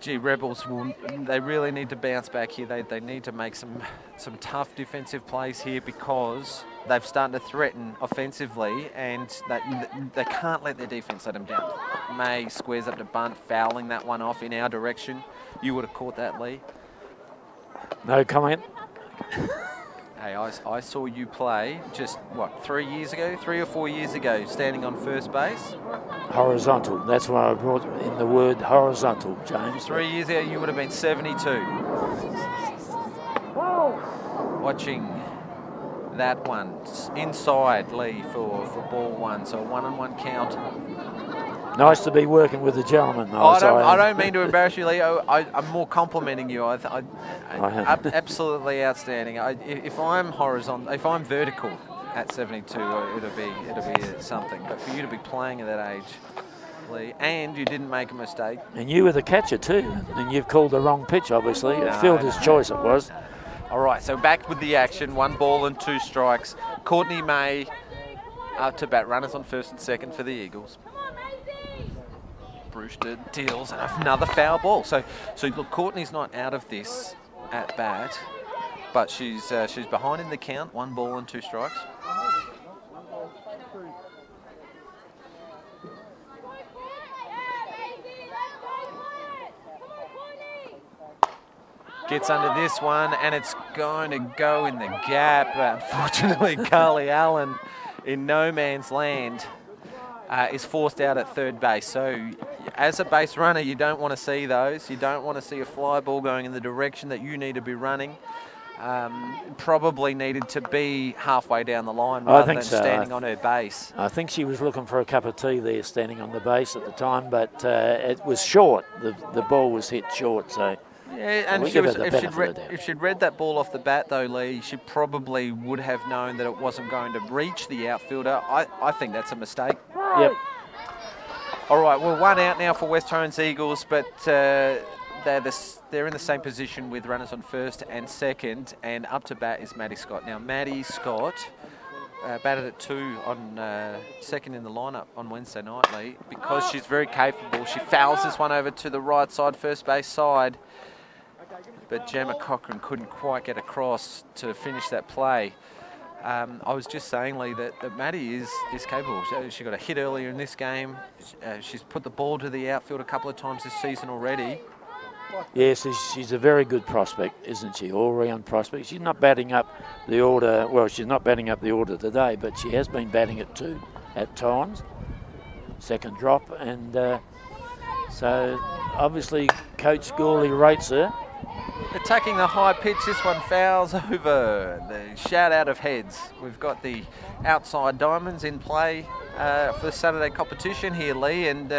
the Rebels they really need to bounce back here. They need to make some tough defensive plays here, because they've started to threaten offensively, and they can't let their defence let them down. May squares up to bunt, fouling that one off in our direction. You would have caught that, Lee. No comment. Hey, I saw you play just, what, 3 or 4 years ago, standing on first base? Horizontal. That's why I brought in the word horizontal, James. 3 years ago, you would have been 72. Watching that one inside, Lee, for ball one. So a 1-on-1 count. Nice to be working with a gentleman. I don't mean to embarrass you, Lee. I'm more complimenting you. Absolutely outstanding. If I'm horizontal, if I'm vertical at 72, it'll be something. But for you to be playing at that age, Lee, and you didn't make a mistake. And you were the catcher too, and you've called the wrong pitch, obviously. A fielder's choice it was. All right, so back with the action. 1 ball and 2 strikes. Courtney May up to bat. Runners on first and second for the Eagles. Brewster deals another foul ball. So look, Courtney's not out of this at bat, but she's behind in the count. 1 ball and 2 strikes. Gets under this one, and it's going to go in the gap. Unfortunately, Carly Allen in no man's land is forced out at third base. So as a base runner, you don't want to see those. You don't want to see a fly ball going in the direction that you need to be running. Probably needed to be halfway down the line rather than standing on her base. I think she was looking for a cup of tea there, standing on the base at the time, but it was short. The ball was hit short, so... Yeah, and if she'd read that ball off the bat, though, Lee, she probably would have known that it wasn't going to reach the outfielder. I think that's a mistake. Yep. All right, well, 1 out now for West Torrens Eagles, but they're in the same position with runners on first and second, and up to bat is Maddie Scott. Now, Maddie Scott batted at 2 on second in the lineup on Wednesday night, Lee, because she's very capable. She fouls this one over to the right side, first base side. But Gemma Cochran couldn't quite get across to finish that play. I was just saying, Lee, that Maddie is capable. She got a hit earlier in this game. She's put the ball to the outfield a couple of times this season already. Yes, she's a very good prospect, isn't she? All-round prospect. She's not batting up the order. Well, she's not batting up the order today, but she has been batting at 2 at times. Second drop, and so obviously Coach Gawley rates her. Attacking the high pitch, this one fouls over. The shout out of heads. We've got the outside diamonds in play for the Saturday competition here, Lee, and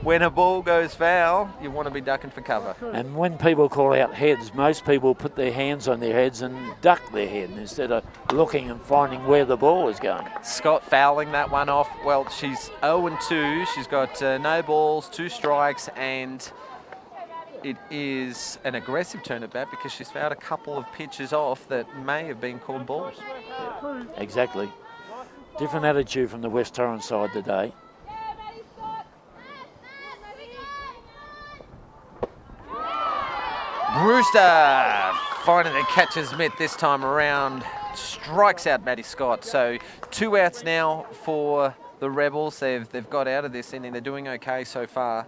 when a ball goes foul, you want to be ducking for cover. And when people call out heads, most people put their hands on their heads and duck their head instead of looking and finding where the ball is going. Scott fouling that one off. Well, she's 0-2. She's got no balls, 2 strikes, and it is an aggressive turn at bat because she's fouled a couple of pitches off that may have been called balls. Yeah, exactly. Different attitude from the West Torrens side today. Brewster finding the catcher's mitt this time around, strikes out Maddie Scott. So 2 outs now for the Rebels. They've got out of this inning. They're doing okay so far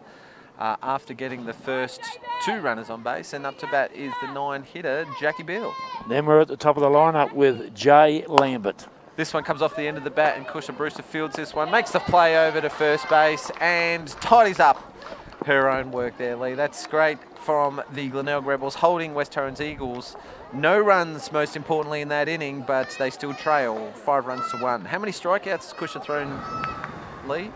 after getting the first 2 runners on base, and up to bat is the 9-hitter, Jackie Beale. Then we're at the top of the lineup with Jay Lambert. This one comes off the end of the bat, and Kusha Brewster fields this one, makes the play over to first base, and tidies up her own work there, Lee. That's great from the Glenelg Rebels, holding West Torrens Eagles. No runs, most importantly, in that inning, but they still trail 5 runs to 1. How many strikeouts has Kusha thrown, Lee?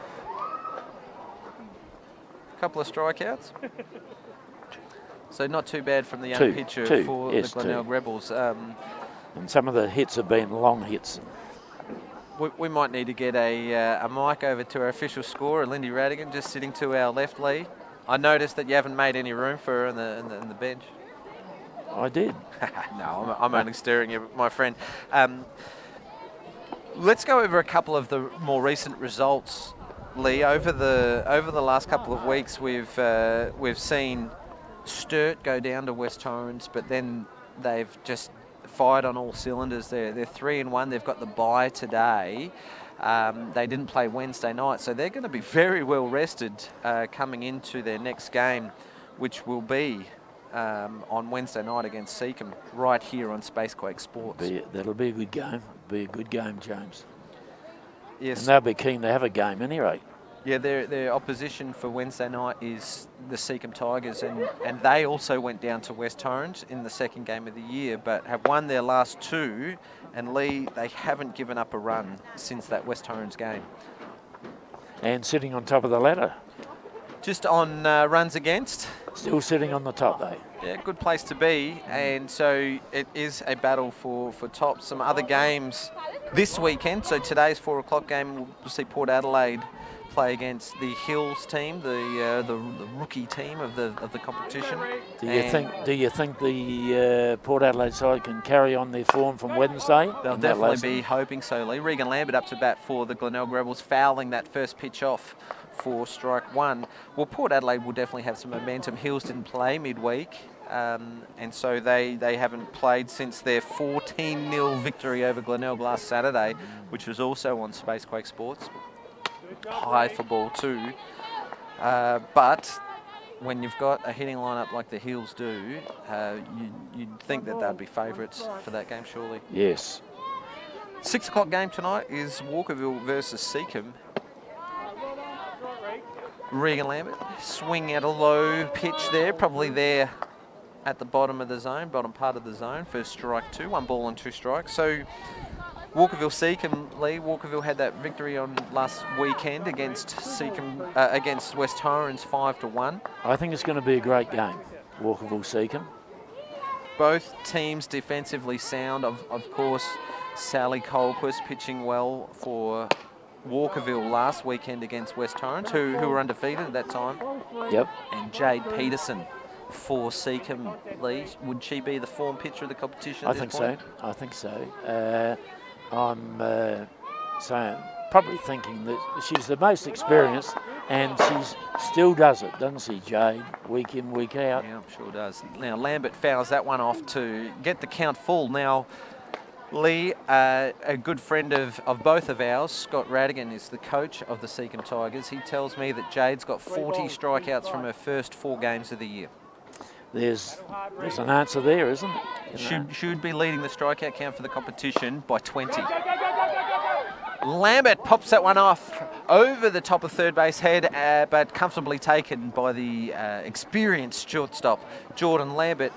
A couple of strikeouts. So not too bad from the young pitcher for the Glenelg Rebels. And some of the hits have been long hits. We might need to get a mic over to our official scorer, Lindy Radigan, just sitting to our left, Lee. I noticed that you haven't made any room for her in the bench. I did. No, I'm only staring at you, my friend. Let's go over a couple of the more recent results, Lee. Over the last couple of weeks, we've seen Sturt go down to West Torrens, but then they've just fired on all cylinders. They're 3-1. They've got the bye today. They didn't play Wednesday night, so they're going to be very well rested coming into their next game, which will be on Wednesday night against Seacombe, right here on Spacequake Sports. That'll be a good game. Be a good game, James. Yes. And they'll be keen to have a game anyway. Yeah, their opposition for Wednesday night is the Seacombe Tigers, and they also went down to West Torrens in the second game of the year, but have won their last two, and Lee, they haven't given up a run since that West Torrens game. And sitting on top of the ladder. Just on runs against. Still sitting on the top, though. Yeah, good place to be, and so it is a battle for top. Some other games this weekend, so today's 4 o'clock game, we'll see Port Adelaide play against the Hills team, the rookie team of the competition. Do you think the Port Adelaide side can carry on their form from Wednesday? They'll definitely be hoping so, Lee. Regan Lambert up to bat for the Glenelg Rebels, fouling that first pitch off for strike one. Well, Port Adelaide will definitely have some momentum. Hills didn't play midweek, and so they haven't played since their 14-0 victory over Glenelg last Saturday, which was also on Spacequake Sports. High for ball too, but when you've got a hitting lineup like the Hills do, you'd think that they'd be favourites for that game, surely. Yes. 6 o'clock game tonight is Walkerville versus Seacombe. Regan Lambert swing at a low pitch there, probably there at the bottom of the zone, bottom part of the zone for strike two, 1 ball and 2 strikes. So Walkerville Seacombe, Lee, Walkerville had that victory on last weekend against Seacombe, against West Torrens 5-1. I think it's going to be a great game, Walkerville Seacombe. Both teams defensively sound. Of course, Sally Colquist pitching well for Walkerville last weekend against West Torrens, who were undefeated at that time. Yep. And Jade Peterson for Seacombe, Lee. Would she be the form pitcher of the competition at this point? I think so. I'm probably thinking that she's the most experienced, and she still does it, doesn't she, Jade? Week in, week out. Yeah, I'm sure does. Now, Lambert fouls that one off to get the count full. Now, Lee, a good friend of both of ours, Scott Radigan, is the coach of the Seacombe Tigers. He tells me that Jade's got 40 strikeouts from her first 4 games of the year. There's an answer there, isn't it? Should be leading the strikeout count for the competition by 20. Lambert pops that one off over the top of third base head, but comfortably taken by the experienced shortstop, Jordan Lambert.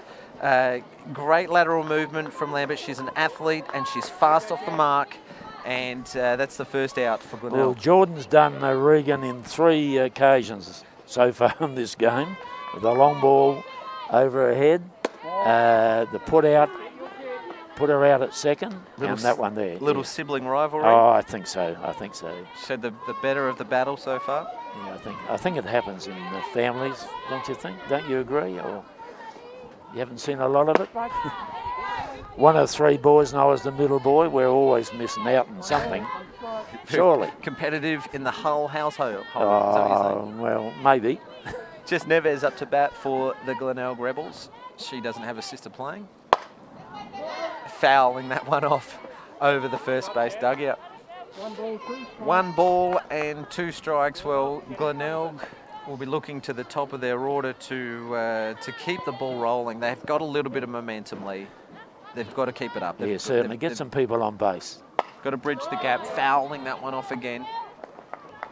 Great lateral movement from Lambert. She's an athlete and she's fast off the mark, and that's the first out for Glenelg. Well, Jordan's done Regan in 3 occasions so far in this game. The long ball over her head, the put her out at second, and that one there. Little sibling rivalry. Oh, I think so. Said the better of the battle so far. Yeah, I think it happens in the families, don't you think? Don't you agree? Or you haven't seen a lot of it? One of 3 boys, and I was the middle boy. We're always missing out on something. Surely. Competitive in the whole household. Oh, well, maybe. Jess Neves up to bat for the Glenelg Rebels. She doesn't have a sister playing. Fouling that one off over the first base dugout. 1 ball and 2 strikes. Well, Glenelg will be looking to the top of their order to keep the ball rolling. They've got a little bit of momentum, Lee. They've got to keep it up. Yeah, certainly. Get some people on base. Got to bridge the gap. Fouling that one off again.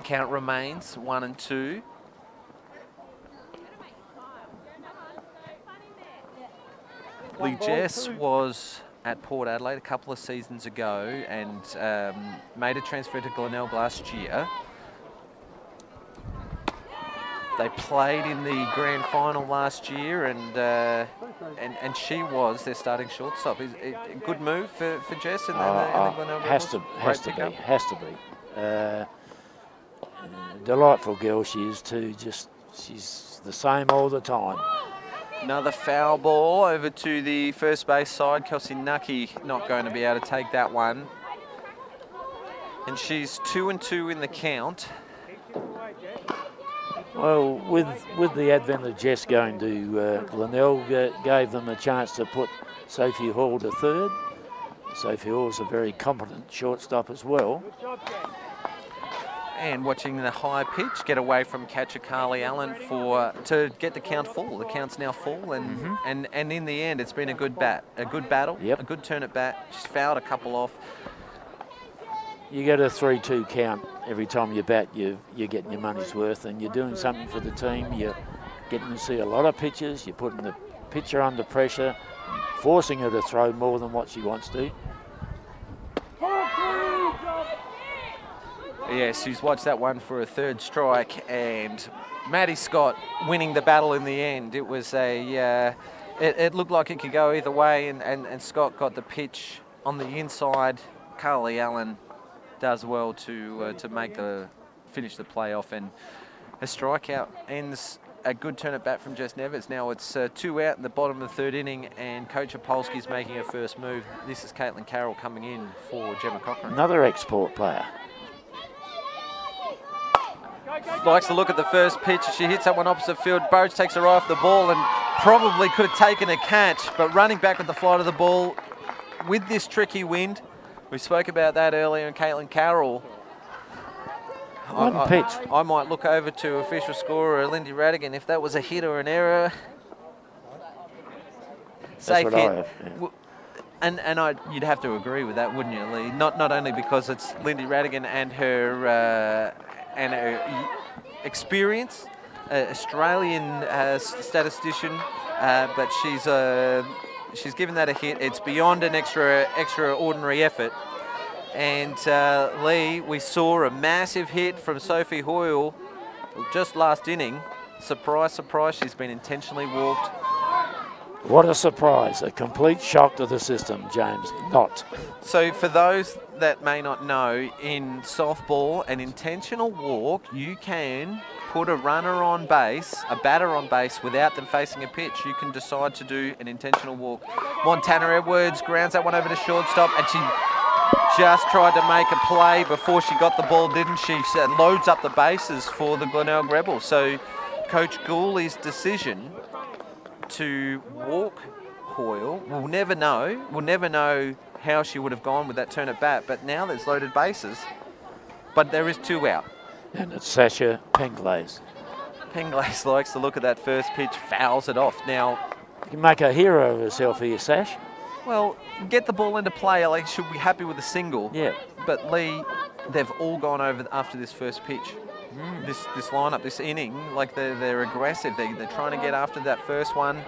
Count remains 1 and 2. Lee, Jess was at Port Adelaide a couple of seasons ago and made a transfer to Glenelg last year. They played in the grand final last year, and she was their starting shortstop. Is it a good move for Jess in the Glenelg? Has to be. Delightful girl she is too. She's the same all the time. Another foul ball over to the first base side. Kelsey Nucky not going to be able to take that one. And she's 2 and 2 in the count. Well, with the advent of Jess going to Glenelg, gave them a chance to put Sophie Hoyle to third. Sophie Hoyle's a very competent shortstop as well. And watching the high pitch get away from catcher Carly Allen to get the count full. The count's now full, and and in the end, it's been a good battle, Yep. a good turn at bat. She's fouled a couple off. You get a 3-2 count every time you bat. You're getting your money's worth, and you're doing something for the team. You're getting to see a lot of pitches. You're putting the pitcher under pressure, forcing her to throw more than what she wants to. Yes, she's watched that one for a third strike, and Maddie Scott winning the battle in the end. It was it looked like it could go either way, and Scott got the pitch on the inside. Carly Allen does well to finish the playoff, and a strikeout ends a good turn at bat from Jess Nevers. Now it's 2 out in the bottom of the third inning, and Coach Opolski's making her first move. This is Caitlin Carroll coming in for Gemma Cochran. Another export player. Likes to look at the first pitch. She hits that one opposite field. Burge takes her eye off the ball and probably could have taken a catch, but running back with the flight of the ball with this tricky wind. We spoke about that earlier, and Caitlin Carroll. One pitch. I might look over to official scorer Lindy Radigan if that was a hit or an error. Safe hit. And you'd have to agree with that, wouldn't you, Lee? Not only because it's Lindy Radigan and her experience, Australian statistician, but she's given that a hit. It's beyond an extraordinary effort. And Lee, we saw a massive hit from Sophie Hoyle just last inning. Surprise, surprise, she's been intentionally walked. What a surprise. A complete shock to the system, James. Not. So for those that may not know, in softball, an intentional walk, you can put a runner on base, a batter on base, without them facing a pitch. You can decide to do an intentional walk. Montana Edwards grounds that one over to shortstop, and she just tried to make a play before she got the ball, didn't she? She loads up the bases for the Glenelg Rebels. So Coach Gooley's decision to walk Hoyle, we'll never know how she would have gone with that turn at bat, but now there's loaded bases, but there is 2 out. And it's Sasha Penglace. Penglace likes to look at that first pitch, fouls it off. Now, You can make a hero of herself here, Sash. Well, get the ball into play. Like, she'll be happy with a single. Yeah. But Lee, they've all gone over after this first pitch. This lineup, this inning, like they're aggressive. They're trying to get after that first one,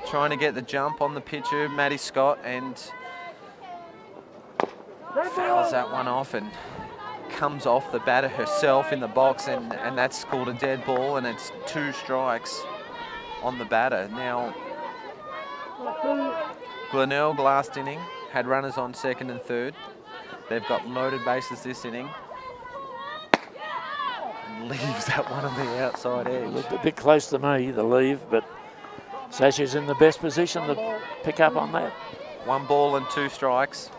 trying to get the jump on the pitcher, Maddie Scott, and fouls that one off and comes off the batter herself in the box, and that's called a dead ball, and it's 2 strikes on the batter. Now, Glenelg last inning had runners on second and third. They've got loaded bases this inning. Leaves that one on the outside edge. Looked a bit close to me, the leave, but Sasha's in the best position to pick up on that. 1 ball and 2 strikes.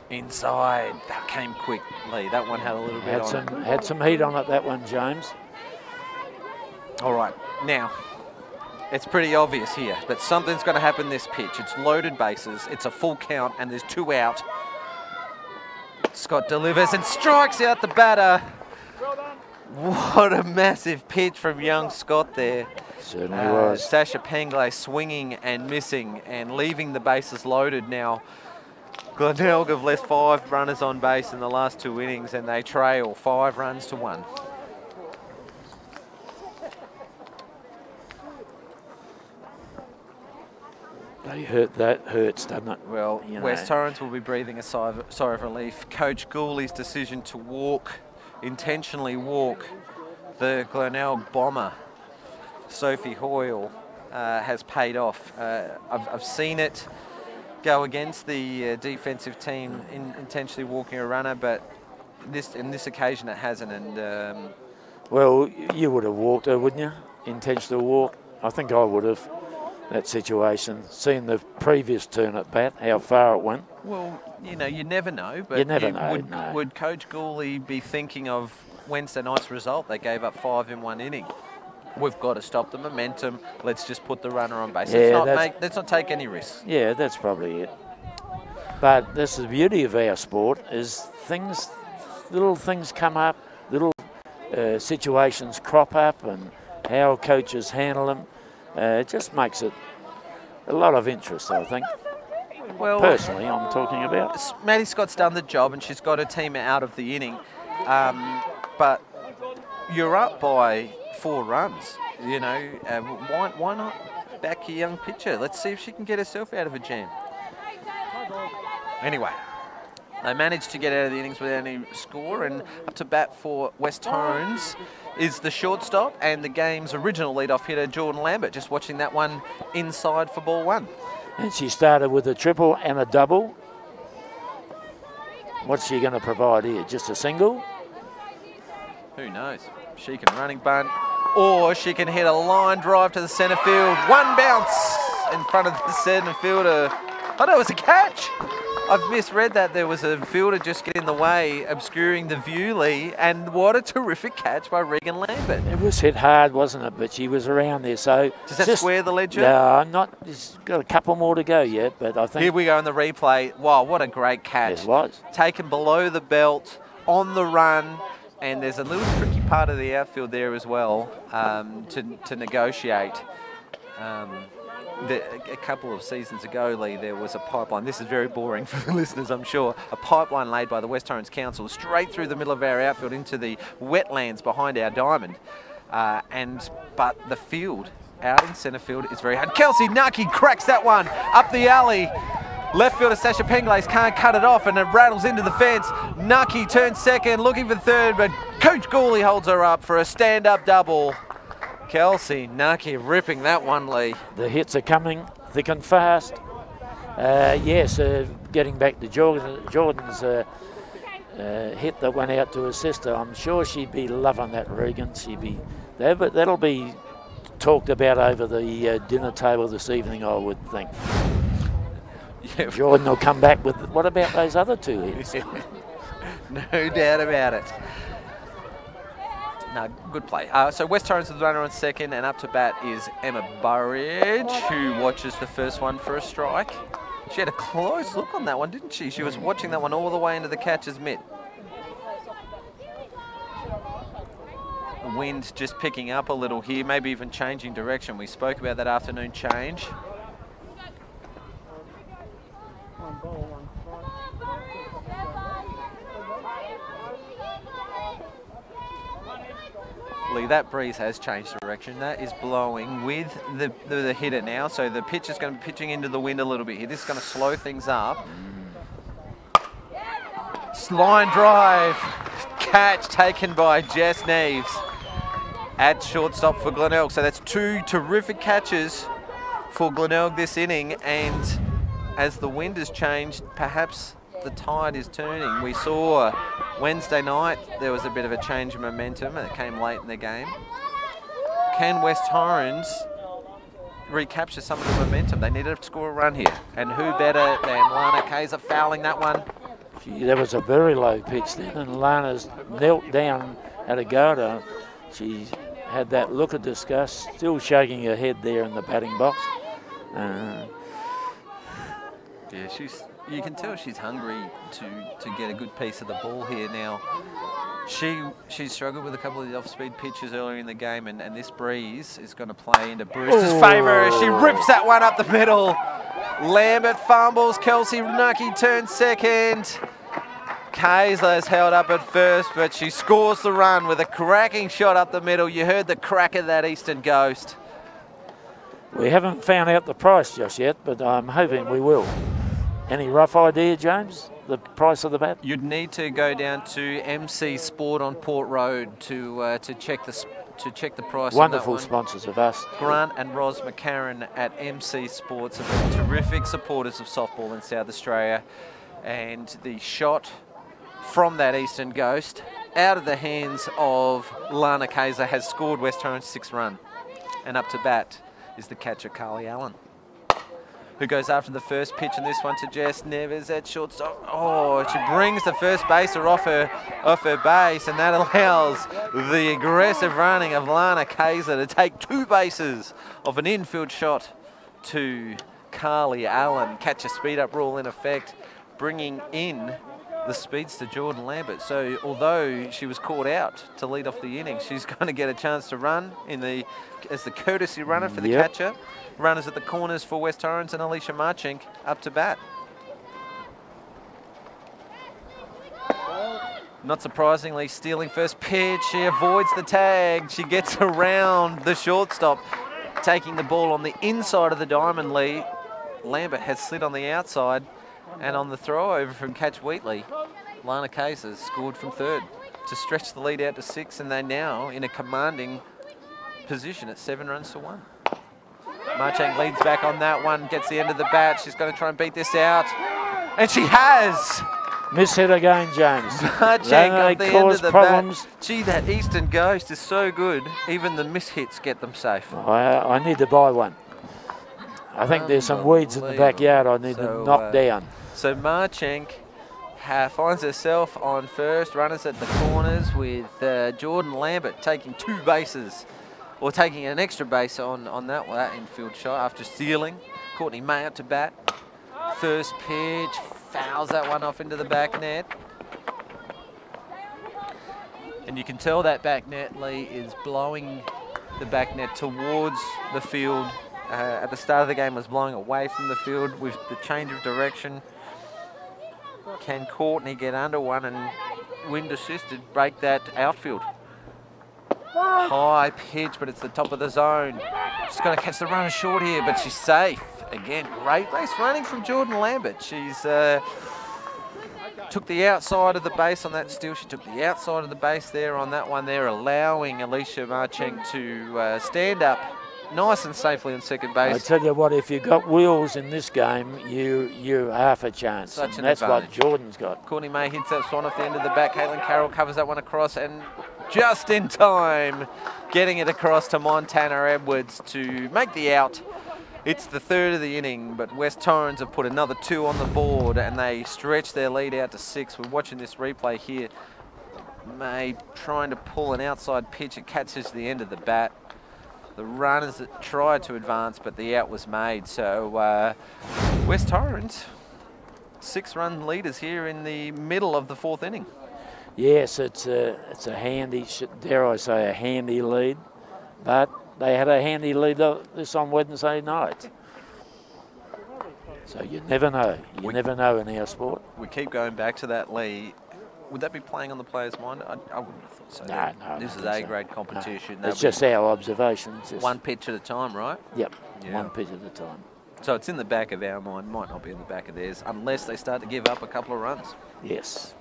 Inside. That came quick, Lee. That one had a little bit on it. Had some heat on it, that one, James. All right, now, it's pretty obvious here that something's going to happen this pitch. It's loaded bases, it's a full count, and there's 2 out. Scott delivers and strikes out the batter. What a massive pitch from young Scott there. Certainly was. Sasha Penglace swinging and missing and leaving the bases loaded. Now, Glenelg have left 5 runners on base in the last 2 innings, and they trail 5 runs to 1. That hurts, doesn't it? Well, You know. West Torrens will be breathing a sigh of relief. Coach Gooley's decision to intentionally walk the Glenelg bomber, Sophie Hoyle, has paid off. I've seen it go against the defensive team in intentionally walking a runner, but in this occasion it hasn't. And well, you would have walked her, wouldn't you? Intentional walk. I think I would have. That situation, seeing the previous turn at bat, how far it went. Well, you know, you never know, but You never know, would Coach Gooley be thinking of Wednesday night's result? They gave up 5 in 1 inning. we've got to stop the momentum. Let's just put the runner on base. Yeah, let's not take any risks. Yeah, that's probably it. But that's the beauty of our sport, is little things come up, little situations crop up, and how coaches handle them. It just makes it a lot of interest, I think. Well, personally, I'm talking about. Maddie Scott's done the job, and she's got her team out of the inning. But you're up by 4 runs. You know, why not back your young pitcher? Let's see if she can get herself out of a jam. Anyway, they managed to get out of the innings without any score, and up to bat for West Torrens is the shortstop and the game's original leadoff hitter, Jordan Lambert, just watching that one inside for ball 1. And she started with a triple and a double. What's she going to provide here? Just a single? Who knows? She can running bunt, or she can hit a line drive to the centre field. One bounce in front of the centre fielder. Oh, no, it was a catch. I've misread that. There was a fielder just getting in the way, obscuring the view, Lee. And what a terrific catch by Regan Lambert. It was hit hard, wasn't it? But she was around there. So does that square the ledger? No, not. It's got a couple more to go yet, but I think. Here we go in the replay. Wow, what a great catch. It was. Taken below the belt, on the run. And there's a little tricky part of the outfield there as well to negotiate. A couple of seasons ago, Lee, there was a pipeline. This is very boring for the listeners, I'm sure. A pipeline laid by the West Torrens Council straight through the middle of our outfield into the wetlands behind our diamond. But the field out in centre field is very hard. Kelsey Nucky cracks that one up the alley. Left fielder Sasha Penglace can't cut it off, and it rattles into the fence. Nucky turns second, looking for third, but Coach Gooley holds her up for a stand-up double. Kelsey Nucky ripping that one, Lee. The hits are coming thick and fast. Yes, getting back to Jordan's hit that went out to her sister. I'm sure she'd be loving that, Regan. She'd be there, but that'll be talked about over the dinner table this evening, I would think. Yeah. Jordan will come back with, what about those other 2 hits? No doubt about it. No, good play. So West Torrens is the runner on second, and up to bat is Emma Burridge, who watches the first one for a strike. She had a close look on that one, didn't she? She was watching that one all the way into the catcher's mitt. The wind just picking up a little here, maybe even changing direction. We spoke about that afternoon change. Lee, that breeze has changed direction. That is blowing with the hitter now. So the pitch is going to be pitching into the wind a little bit here. This is going to slow things up. Line drive. Catch taken by Jess Neves at shortstop for Glenelg. So that's 2 terrific catches for Glenelg this inning. And as the wind has changed, perhaps the tide is turning. We saw Wednesday night there was a bit of a change of momentum, and it came late in the game. Can West Torrens recapture some of the momentum? They needed to score a run here, and who better than Lana Kaiser fouling that one? That was a very low pitch then, and Lana's knelt down at a go at her. She had that look of disgust, still shaking her head there in the batting box. Yeah, you can tell she's hungry to get a good piece of the ball here now. She struggled with a couple of the off-speed pitches earlier in the game, and this breeze is going to play into Brewster's favour as she rips that one up the middle. Lambert fumbles, Kelsey Nucky turns second. Kaiser is held up at first, but she scores the run with a cracking shot up the middle. You heard the crack of that Eastern Ghost. We haven't found out the price just yet, but I'm hoping we will. Any rough idea, James, the price of the bat? You'd need to go down to MC Sport on Port Road to check the price. Wonderful sponsors of us. Grant and Ros McCarran at MC Sports have been terrific supporters of softball in South Australia, and the shot from that Eastern Ghost out of the hands of Lana Kaiser has scored West Torrens' 6th run, and up to bat is the catcher Carly Allen. who goes after the first pitch, and this one to Jess Nevers at shortstop. Oh, she brings the first baser off her base, and that allows the aggressive running of Lana Kaiser to take 2 bases off an infield shot to Carly Allen. Catch a speed up rule in effect, bringing in the speedster Jordan Lambert. So although she was caught out to lead off the inning, she's going to get a chance to run as the courtesy runner for the catcher. Runners at the corners for West Torrens, and Alicia Marchink up to bat. Not surprisingly, stealing first pitch. She avoids the tag. She gets around the shortstop, taking the ball on the inside of the diamond. Lambert has slid on the outside, and on the throw over from Catch Wheatley, Lana Kaiser scored from third to stretch the lead out to 6, and they're now in a commanding position at 7 runs to 1. Marchang leads back on that one, gets the end of the bat. She's going to try and beat this out, and she has. Miss hit again, James. Marchang got the end of the problems. bat. Gee, that Eastern Ghost is so good. Even the miss hits get them safe. I need to buy one. I think there's some weeds in the backyard I need to knock down. So Marchink finds herself on first, runners at the corners, with Jordan Lambert taking 2 bases, or taking an extra base on that infield shot after stealing. Courtney May up to bat. First pitch, fouls that one off into the back net. And you can tell that back net, Lee, is blowing the back net towards the field. At the start of the game was blowing away from the field. With the change of direction, can Courtney get under one and wind assisted break that outfield? High pitch, but it's the top of the zone. She's going to catch the runner short here, but she's safe. Again, great base running from Jordan Lambert. She's took the outside of the base on that steal. She took the outside of the base there on that one there, allowing Alicia Marching to stand up nice and safely on second base. I tell you what, if you've got wheels in this game, you're half a chance. Such an that's advantage. what Jordan's got. Courtney May hits that swan off the end of the bat. Caitlin Carroll covers that one across, and just in time, getting it across to Montana Edwards to make the out. It's the 3rd of the inning, but West Torrens have put another 2 on the board, and they stretch their lead out to 6. We're watching this replay here. May trying to pull an outside pitch. It catches the end of the bat. The runners that tried to advance, but the out was made. So West Torrens, 6-run leaders here in the middle of the 4th inning. Yes, it's a handy, dare I say, a handy lead, but they had a handy lead this on Wednesday night. So you never know. You never know in our sport. We keep going back to that, Lee. Would that be playing on the player's mind? I wouldn't have thought so. No, this is A-grade competition. No. It's just our observations. One pitch at a time, right? Yep, yeah. One pitch at a time. So it's in the back of our mind, might not be in the back of theirs, unless they start to give up a couple of runs. Yes.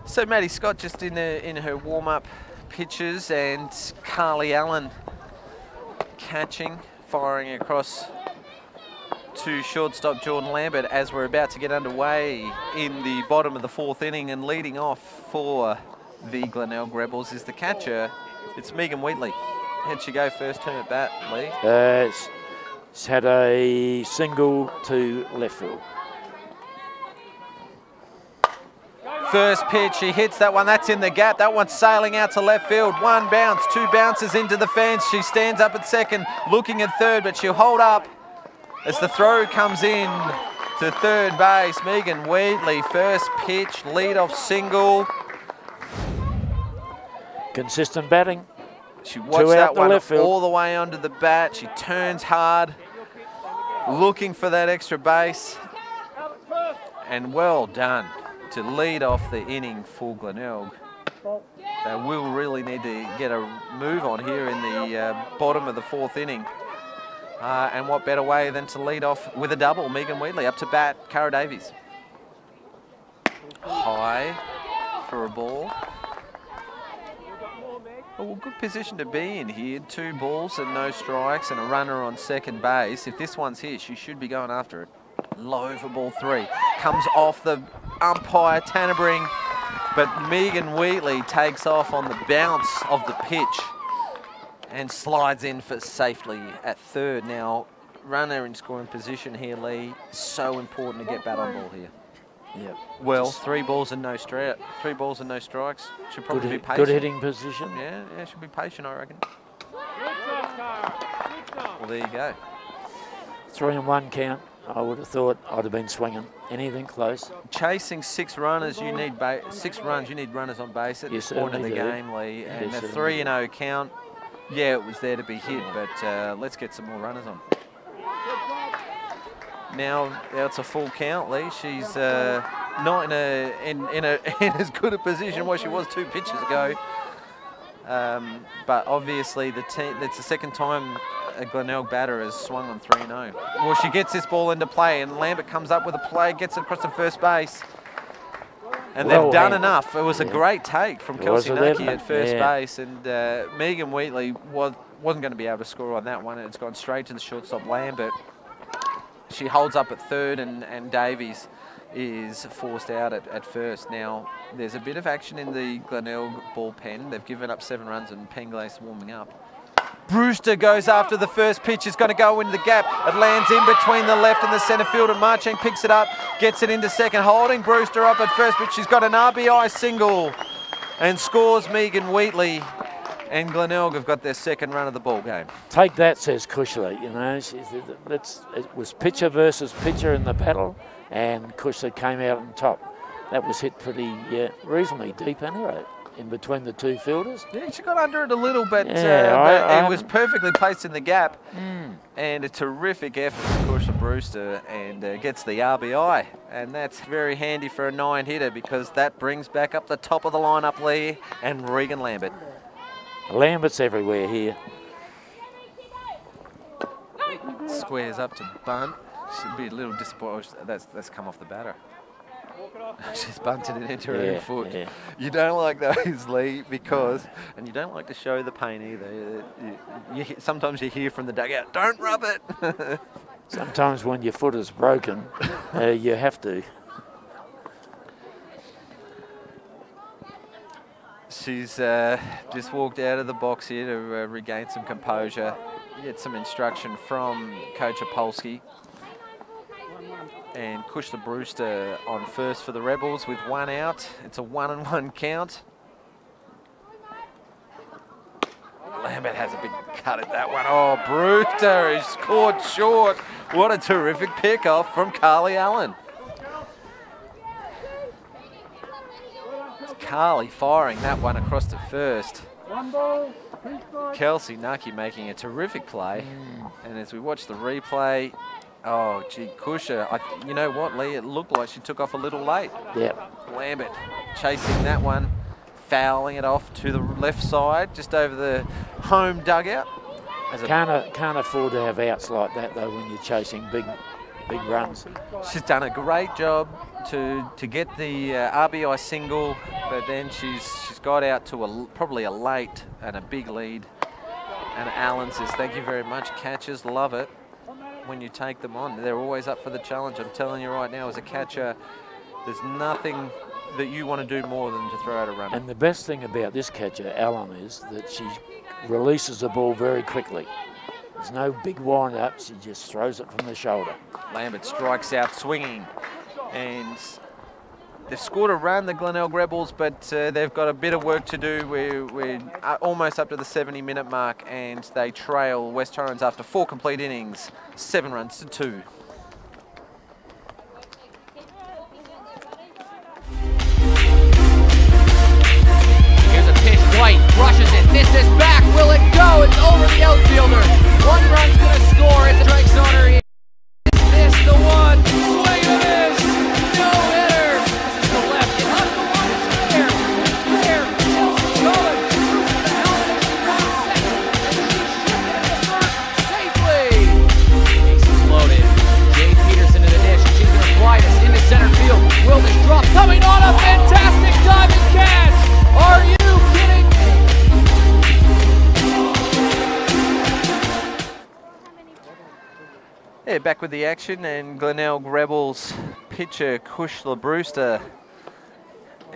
So Maddie Scott just in her warm-up pitches, and Carly Allen catching, firing across to shortstop Jordan Lambert as we're about to get underway in the bottom of the 4th inning, and leading off for the Glenelg Rebels is the catcher. It's Megan Wheatley. How'd she go first turn at bat, Lee? It's had a single to left field. First pitch, she hits that one, that's in the gap. That one's sailing out to left field. 1 bounce, 2 bounces into the fence. She stands up at second, looking at third, but she'll hold up as the throw comes in to third base. Megan Wheatley, first pitch, lead-off single. Consistent batting. She watched that one all the way onto the bat. She turns hard, looking for that extra base. And well done to lead off the inning for Glenelg. They will really need to get a move on here in the bottom of the 4th inning. And what better way than to lead off with a double? Megan Wheatley up to bat, Cara Davies. High for a ball. Well, good position to be in here. 2 balls and no strikes and a runner on second base. If this one's here, she should be going after it. Low for ball 3. Comes off the umpire, Tannebring, but Megan Wheatley takes off on the bounce of the pitch and slides in for safely at third. Now, runner in scoring position here, Lee. So important to get bat on ball here. Yeah. Well, 3 balls and no strikes. Should probably be patient. Good hitting position. Yeah, should be patient, I reckon. Well, there you go. 3-1 count. I would have thought I'd have been swinging anything close. Chasing 6 runners, you need 6 runs. You need runners on base at this point of the game, Lee. And a 3-0 count. Yeah, it was there to be hit, but let's get some more runners on. Now it's a full count, Lee. She's not in as good a position as she was 2 pitches ago. But obviously that's the second time a Glenelg batter has swung on 3-0. Well, she gets this ball into play, and Lambert comes up with a play, gets it across the first base. And they've done enough. It was a great take from Kelsey Nucky at first base, and Megan Wheatley wasn't going to be able to score on that one, and it's gone straight to the shortstop Lambert. She holds up at third, and Davies is forced out at first. Now, there's a bit of action in the Glenelg bullpen. They've given up 7 runs, and Penglace warming up. Brewster goes after the first pitch. Is going to go into the gap. It lands in between the left and the centre fielder. Marchand picks it up, gets it into second, holding Brewster up at first, but she's got an RBI single and scores Megan Wheatley. And Glenelg have got their second run of the ball game. Take that, says Kushler. You know, it was pitcher versus pitcher in the battle, and Kushler came out on top. That was hit pretty reasonably deep anyway, in between the 2 fielders. Yeah, she got under it a little, but it was perfectly placed in the gap. And a terrific effort from Kushler Brewster, and gets the RBI. And that's very handy for a 9-hitter, because that brings back up the top of the lineup, Lee, and Regan Lambert. Lambert's everywhere here. Squares up to bunt. Should be a little disappointed. That's come off the batter. She's bunted it into her own foot. Yeah. You don't like those, Lee, because, and you don't like to show the pain either. Sometimes you hear from the dugout, don't rub it. Sometimes when your foot is broken, you have to. She's just walked out of the box here to regain some composure, get some instruction from Coach Opolski. And Kushler Brewster on first for the Rebels with 1 out. It's a 1-1 count. Lambert has a big cut at that one. Oh, Brewster is caught short. What a terrific pickoff from Carly Allen. Carly firing that one across to first. Kelsey Nucky making a terrific play. And as we watch the replay, oh, gee, Kusher, you know what, Lee? It looked like she took off a little late. Yep. Lambert chasing that one, fouling it off to the left side, just over the home dugout. Can't afford to have outs like that, though, when you're chasing big runs. She's done a great job to get the RBI single, but then she's got out to probably a late and a big lead. And Allen says, thank you very much. Catchers love it when you take them on. They're always up for the challenge. I'm telling you right now, as a catcher, there's nothing that you want to do more than to throw out a run. And the best thing about this catcher, Allen, is that she releases the ball very quickly. There's no big wind-up, she just throws it from the shoulder. Lambert strikes out swinging, and they've scored a run, the Glenelg Rebels, but they've got a bit of work to do. We're almost up to the 70-minute mark, and they trail West Torrens after 4 complete innings, 7 runs to 2. Here's a pitch, White brushes it, this is back, will it go? It's over the outfielder. 1 run's gonna score, it's a strike zoner. Is this the one? Swing and a miss! No hitter! This is the left, it hugs the one, it's fair! It's fair! Chelsea Cohen cruises the helmet as she runs second, and she shipped it to third safely! Bases loaded. Jay Peterson to the dish, and she's gonna fly this into center field. Will this drop? Coming on a fantastic diving catch! Are you kidding me? Yeah, back with the action, and Glenelg Rebels pitcher Kushler Brewster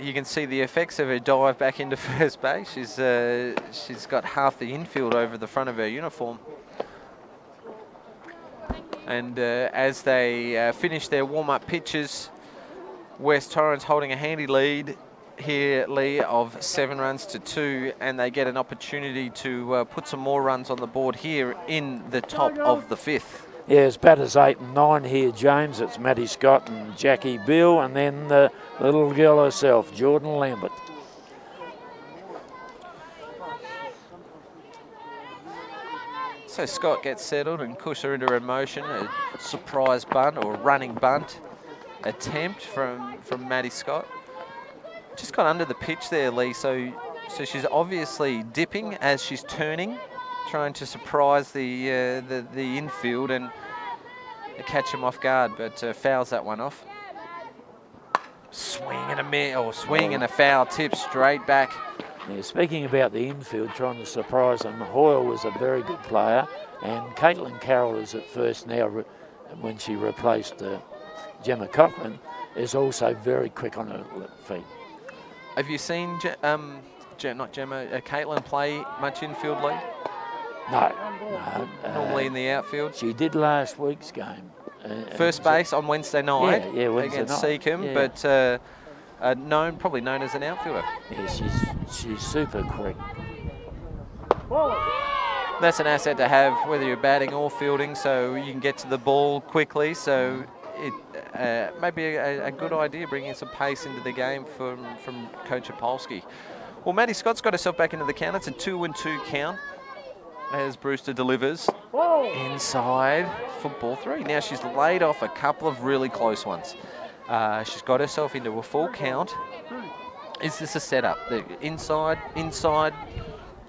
you can see the effects of her dive back into first base. She's got half the infield over the front of her uniform. And as they finish their warm-up pitches, West Torrens holding a handy lead here, Lee, of 7 runs to 2, and they get an opportunity to put some more runs on the board here in the top of the 5th. Yeah, it's batters 8 and 9 here, James. It's Maddie Scott and Jackie Bill, and then the little girl herself, Jordan Lambert. So Scott gets settled and pushes her into her motion, a surprise bunt or running bunt attempt from Maddie Scott. Just got under the pitch there, Lee, so she's obviously dipping as she's turning, trying to surprise the infield and catch him off guard, but fouls that one off. Swing and a foul tip straight back. Yeah, speaking about the infield, trying to surprise them, Hoyle was a very good player, and Caitlin Carroll is at first now, when she replaced Gemma Cochran, is also very quick on her feet. Have you seen, not Gemma, Caitlin play much infield, Lee? No. Normally in the outfield? She did last week's game. First base on Wednesday night Wednesday against night. Seacombe, Yeah. but probably known as an outfielder. Yeah, she's super quick. That's an asset to have, whether you're batting or fielding, so you can get to the ball quickly. So it may be a good idea bringing some pace into the game from Coach Apolsky. Well, Maddie Scott's got herself back into the count. It's a 2-2 count as Brewster delivers inside for ball 3. Now she's laid off a couple of really close ones. She's got herself into a full count. Is this a setup? Inside, inside,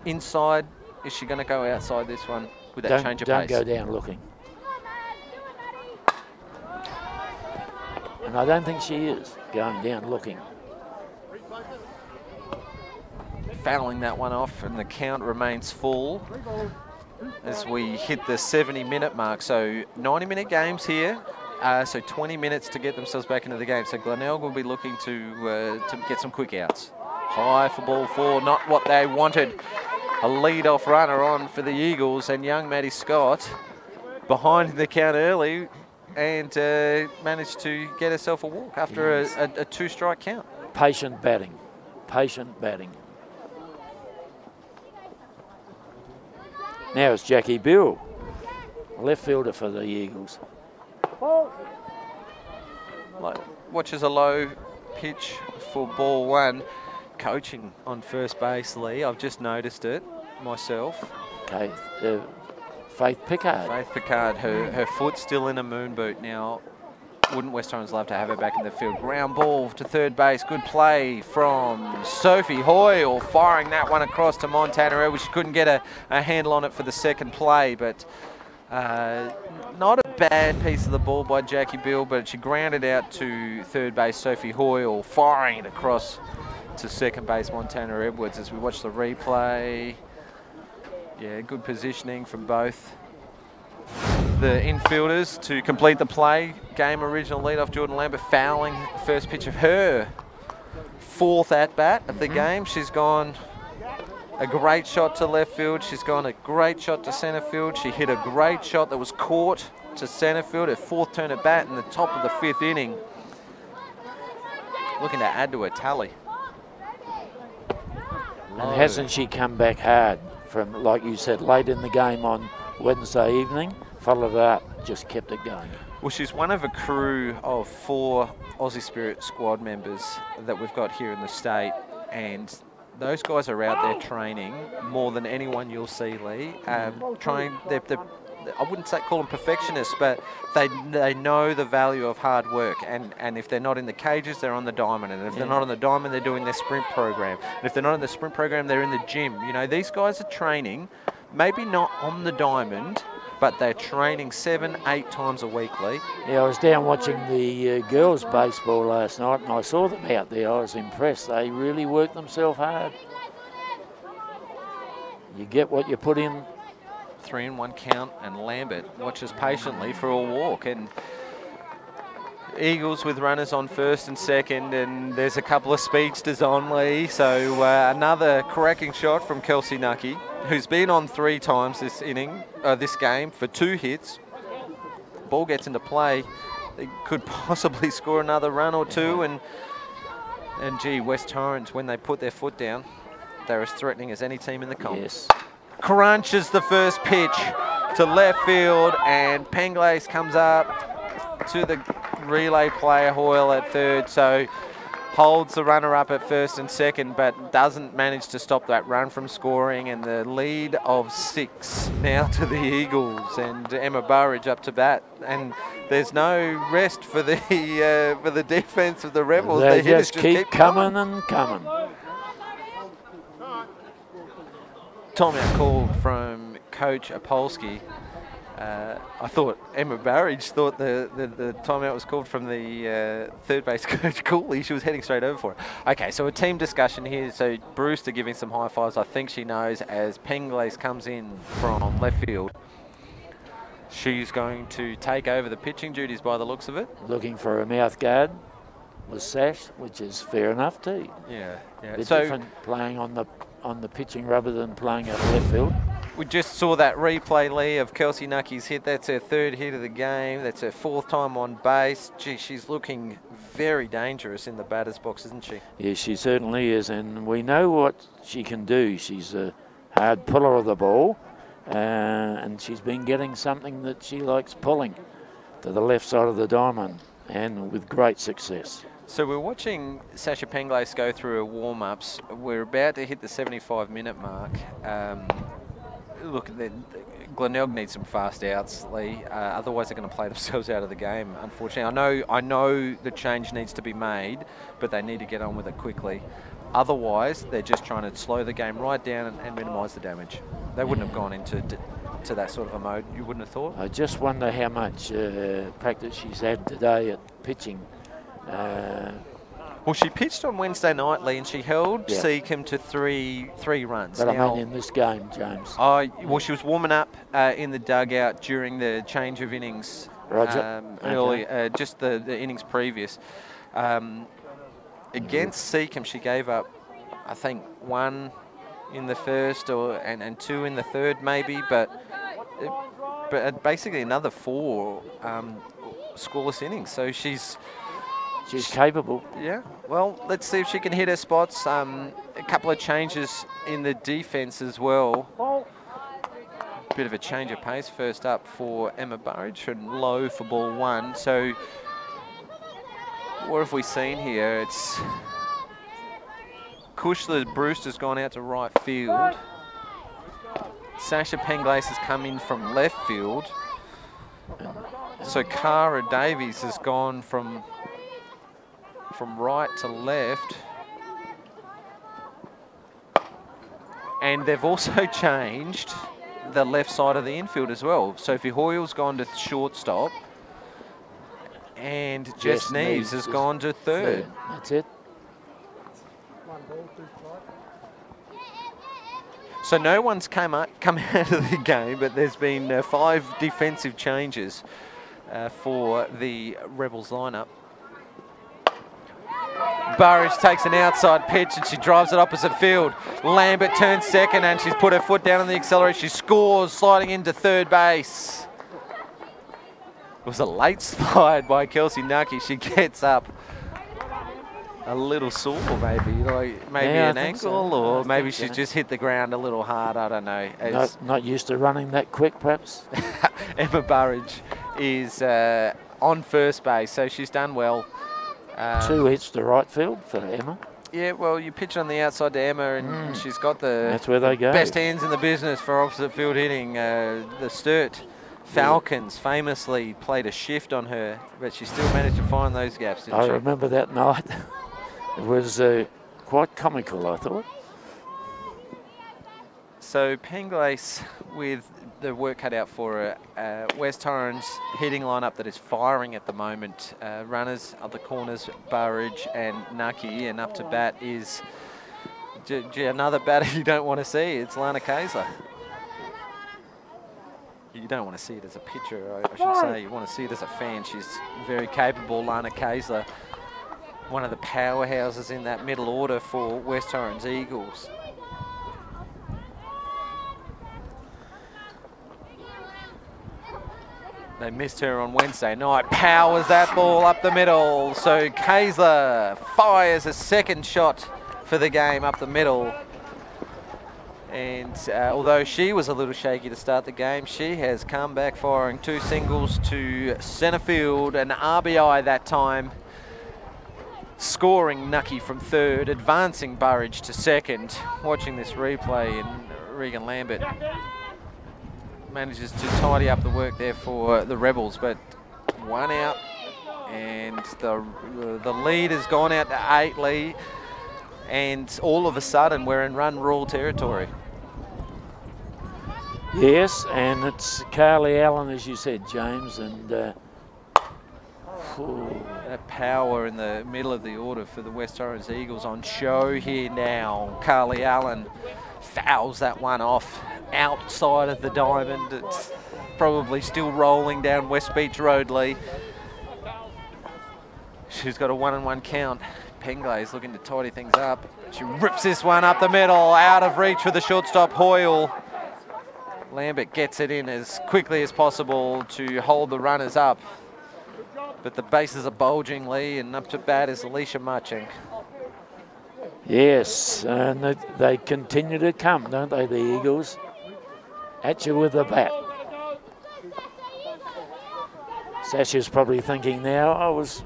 inside. Is she going to go outside this one with that change of pace? Don't go down looking. And I don't think she is going down looking. Fouling that one off, and the count remains full as we hit the 70-minute mark. So 90-minute games here. So 20 minutes to get themselves back into the game. So Glenelg will be looking to get some quick outs. High for ball 4, not what they wanted. A lead-off runner on for the Eagles, and young Maddie Scott behind the count early and managed to get herself a walk after a 2-strike count. Patient batting. Patient batting. Now it's Jackie Bill, left fielder for the Eagles. Watches a low pitch for ball 1. Coaching on first base, Lee. I've just noticed it myself. Okay, Faith Pickard. Faith Pickard, her foot's still in a moon boot now. Wouldn't West Torrens love to have her back in the field? Ground ball to third base. Good play from Sophie Hoyle, firing that one across to Montana, which couldn't get a handle on it for the second play, but not a bad piece of the ball by Jackie Bill, but she grounded out to third base. Sophie Hoyle firing it across to second base Montana Edwards as we watch the replay. Yeah, good positioning from both the infielders to complete the play. Game original leadoff Jordan Lambert fouling the first pitch of her 4th at-bat of the game. She's gone a great shot to left field. She's gone a great shot to centre field. She hit a great shot that was caught to centre field. Her 4th turn at bat in the top of the 5th inning. Looking to add to her tally. And hasn't she come back hard from, like you said, late in the game on Wednesday evening? Followed it up, just kept it going. Well, she's one of a crew of 4 Aussie Spirit squad members that we've got here in the state, and those guys are out there training more than anyone you'll see, Lee. I wouldn't call them perfectionists, but they know the value of hard work. And if they're not in the cages, they're on the diamond. And if they're not on the diamond, they're doing their sprint program. And if they're not in the sprint program, they're in the gym. You know, these guys are training, maybe not on the diamond, but they're training 7-8 times a week, Lee. Yeah, I was down watching the girls' baseball last night, and I saw them out there. I was impressed. They really work themselves hard. You get what you put in. 3-1 count, and Lambert watches patiently for a walk. And Eagles with runners on first and second, and there's a couple of speedsters on, Lee. So another cracking shot from Kelsey Nucky, who's been on 3 times this this game for 2 hits. Ball gets into play. They could possibly score another run or 2, and gee, West Torrens, when they put their foot down, they're as threatening as any team in the comp. Yes. Crunches the first pitch to left field, and Penglace comes up to the relay player Hoyle at third, so holds the runner up at first and second, but doesn't manage to stop that run from scoring, and the lead of 6 now to the Eagles, and Emma Burridge up to bat, and there's no rest for the defence of the Rebels. They the hitters just keep coming and coming. Timeout called from Coach Opolski. I thought Emma Burridge thought the timeout was called from the third base coach Cooley. She was heading straight over for it. Okay, so a team discussion here. So Brewster giving some high fives. I think she knows as Penglace comes in from left field. She's going to take over the pitching duties by the looks of it. Looking for a mouth guard with sash, which is fair enough too. Yeah. Bit different playing on the pitching rather than playing at left field. We just saw that replay, Lee, of Kelsey Nucky's hit. That's her 3rd hit of the game. That's her 4th time on base. Gee, she's looking very dangerous in the batter's box, isn't she? Yeah, she certainly is, and we know what she can do. She's a hard puller of the ball, and she's been getting something that she likes pulling to the left side of the diamond, and with great success. So we're watching Sasha Penglace go through her warm-ups. We're about to hit the 75-minute mark. Look, Glenelg needs some fast outs, Lee. Otherwise, they're going to play themselves out of the game, unfortunately. I know the change needs to be made, but they need to get on with it quickly. Otherwise, they're just trying to slow the game right down and minimise the damage. They wouldn't have gone into that sort of a mode, you wouldn't have thought? I just wonder how much practice she's had today at pitching. Well, she pitched on Wednesday night, Lee, and she held Seacombe to three runs. But I mean in this game, James. Well, she was warming up in the dugout during the change of innings. Roger. Early, just the innings previous. Against Seacombe, she gave up, I think, 1 in the first and 2 in the third, maybe, but basically another 4 scoreless innings. So she's capable. Yeah. Well, let's see if she can hit her spots. A couple of changes in the defence as well. Bit of a change of pace first up for Emma Burridge and low for ball 1. So what have we seen here? It's Kushler Brewster's gone out to right field. Sasha Penglace has come in from left field. So Cara Davies has gone from right to left. And they've also changed the left side of the infield as well. Sophie Hoyle's gone to shortstop, and Jess Neves has gone to third. That's it. So no one's come out of the game, but there's been 5 defensive changes for the Rebels lineup. Burridge takes an outside pitch and she drives it opposite field. Lambert turns second and she's put her foot down on the accelerator. She scores, sliding into third base. It was a late slide by Kelsey Nucky. She gets up a little sore, maybe, maybe an ankle, or maybe she's just hit the ground a little hard. I don't know. Not used to running that quick, perhaps. Emma Burridge is on first base, so she's done well. 2 hits to right field for Emma. Yeah, well, you pitch on the outside to Emma, and she's got That's where they go. Best hands in the business for opposite field hitting. The Sturt Falcons famously played a shift on her, but she still managed to find those gaps, didn't she? I remember that night. It was quite comical, I thought. So Penglace with the work cut out for her. West Torrens hitting lineup that is firing at the moment. Runners at the corners, Burridge and Nucky, and up to bat is another batter you don't want to see. It's Lana Kayser. You don't want to see it as a pitcher, I should say. You want to see it as a fan. She's very capable, Lana Kaysler, one of the powerhouses in that middle order for West Torrens Eagles. They missed her on Wednesday night. Powers that ball up the middle. So Kaysler fires a second shot for the game up the middle. And although she was a little shaky to start the game, she has come back firing 2 singles to centre field, an RBI that time, scoring Nucky from third, advancing Burridge to second. Watching this replay, and Regan Lambert manages to tidy up the work there for the Rebels, but 1 out, and the lead has gone out to 8, Lee. And all of a sudden, we're in run rule territory. Yes, and it's Carly Allen, as you said, James, and that power in the middle of the order for the West Torrens Eagles on show here now. Carly Allen fouls that one off outside of the diamond. It's probably still rolling down West Beach Road, Lee. She's got a 1-1 count. Penglay's looking to tidy things up. She rips this one up the middle, out of reach for the shortstop Hoyle. Lambert gets it in as quickly as possible to hold the runners up. But the bases are bulging, Lee, and up to bat is Alicia Marchink. yes, and they continue to come, don't they, the Eagles? At you with the bat. Sasha's probably thinking now, I was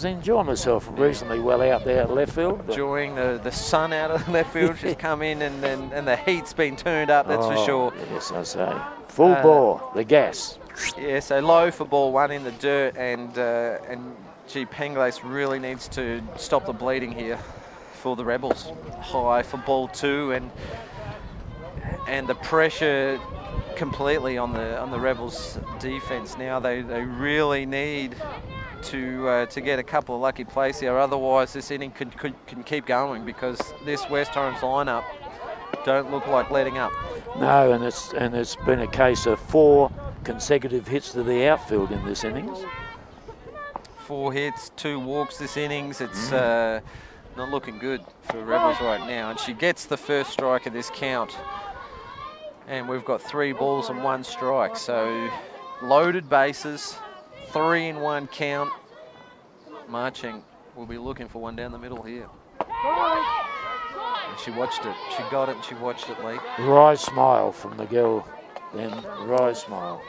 enjoying myself reasonably well out there at left field. Enjoying the sun out of left field. She's come in and the heat's been turned up, that's for sure. Yes, I say. Full bore, the gas. Yeah, so low for ball 1 in the dirt, and gee, Penglace really needs to stop the bleeding here for the Rebels. High for ball 2, and the pressure completely on the Rebels defense now. They really need to get a couple of lucky plays here, otherwise this inning can keep going, because this West Torrens lineup don't look like letting up. No, and it's been a case of 4 consecutive hits to the outfield in this innings. 4 hits, 2 walks this innings. It's not looking good for Rebels right now, and she gets the first strike of this count, and we've got 3 balls and 1 strike, so loaded bases, 3-1 count. Marching will be looking for one down the middle here. And she watched it. She got it and she watched it, Lee. Wry smile from the girl then. Wry smile.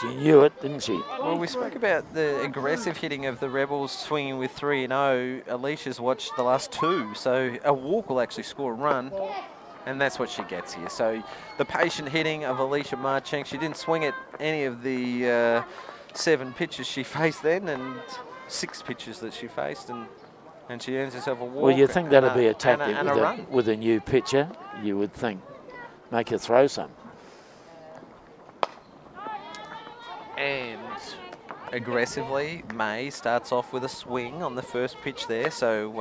She knew it, didn't she? Well, we spoke about the aggressive hitting of the Rebels swinging with 3-0. Alicia's watched the last 2, so a walk will actually score a run, and that's what she gets here. So the patient hitting of Alicia Marchink, she didn't swing at any of the 7 pitches she faced then, and 6 pitches that she faced, and she earns herself a walk. Well, you think that'd be a tactic and a run. With a new pitcher, you would think. Make her throw some. And aggressively, May starts off with a swing on the first pitch there. So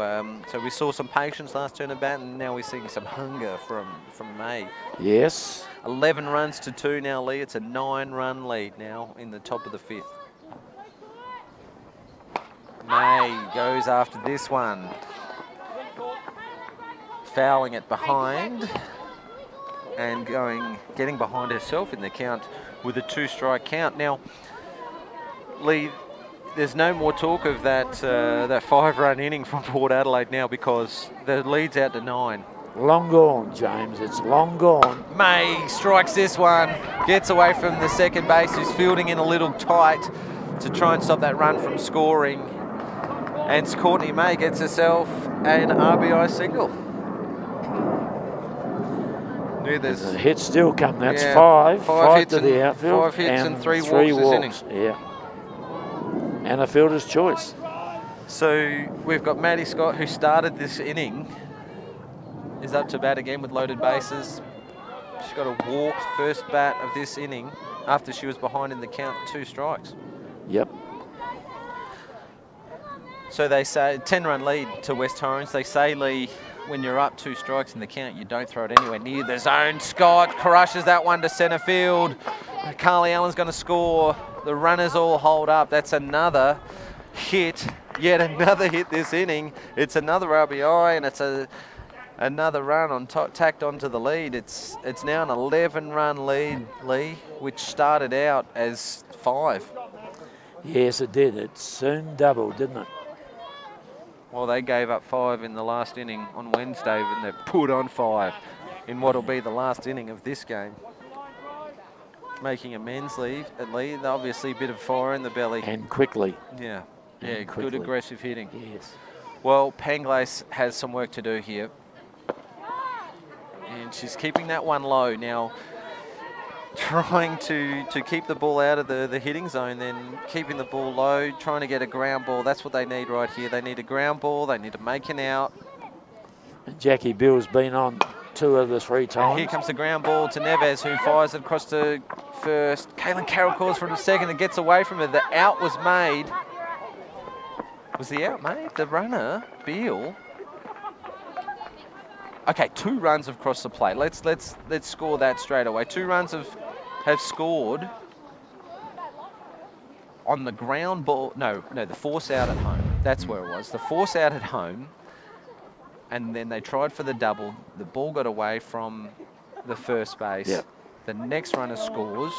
so we saw some patience last turn of bat, and now we're seeing some hunger from May. Yes. 11 runs to 2 now, Lee. It's a 9-run lead now in the top of the 5th. May goes after this one. Fouling it behind and getting behind herself in the count with a 2-strike count. Now, Lee, there's no more talk of that 5-run inning from Port Adelaide now, because the lead's out to 9. Long gone, James. It's long gone. May strikes this one, gets away from the second base, who's fielding in a little tight to try and stop that run from scoring. And Courtney May gets herself an RBI single. The hits still come. That's yeah, 5 hits to the outfield. 5 hits and 3 walks this inning. Yeah. And a fielder's choice. So we've got Maddie Scott, who started this inning, is up to bat again with loaded bases. She's got a walk first bat of this inning after she was behind in the count, 2 strikes. Yep. So they say 10-run lead to West Torrens. They say, Lee, when you're up 2 strikes in the count, you don't throw it anywhere near the zone. Scott crushes that one to centre field. Carly Allen's going to score. The runners all hold up. That's another hit, yet another hit this inning. It's another RBI, and it's another run on tacked onto the lead. It's now an 11-run lead, Lee, which started out as 5. Yes, it did. It soon doubled, didn't it? Well, they gave up 5 in the last inning on Wednesday, and they've put on 5 in what will be the last inning of this game. Making amends, Lee. Obviously a bit of fire in the belly. And quickly. Yeah, and good quickly. aggressive hitting. Yes. Well, Panglace has some work to do here. And she's keeping that one low. Now, trying to keep the ball out of the hitting zone, then keeping the ball low, trying to get a ground ball. That's what they need right here. They need a ground ball. They need to make an out. And Jackie Bill's been on 2 of the 3 times. And here comes the ground ball to Neves, who fires it across to first. Caitlin Carroll calls for it a second and gets away from it. The out was made. Was the out made? The runner, Beale. Okay, 2 runs have crossed the plate. Let's score that straight away. 2 runs have scored on the ground ball. No, the force out at home. That's where it was. The force out at home, and then they tried for the double. The ball got away from the first base. Yep. The next runner scores,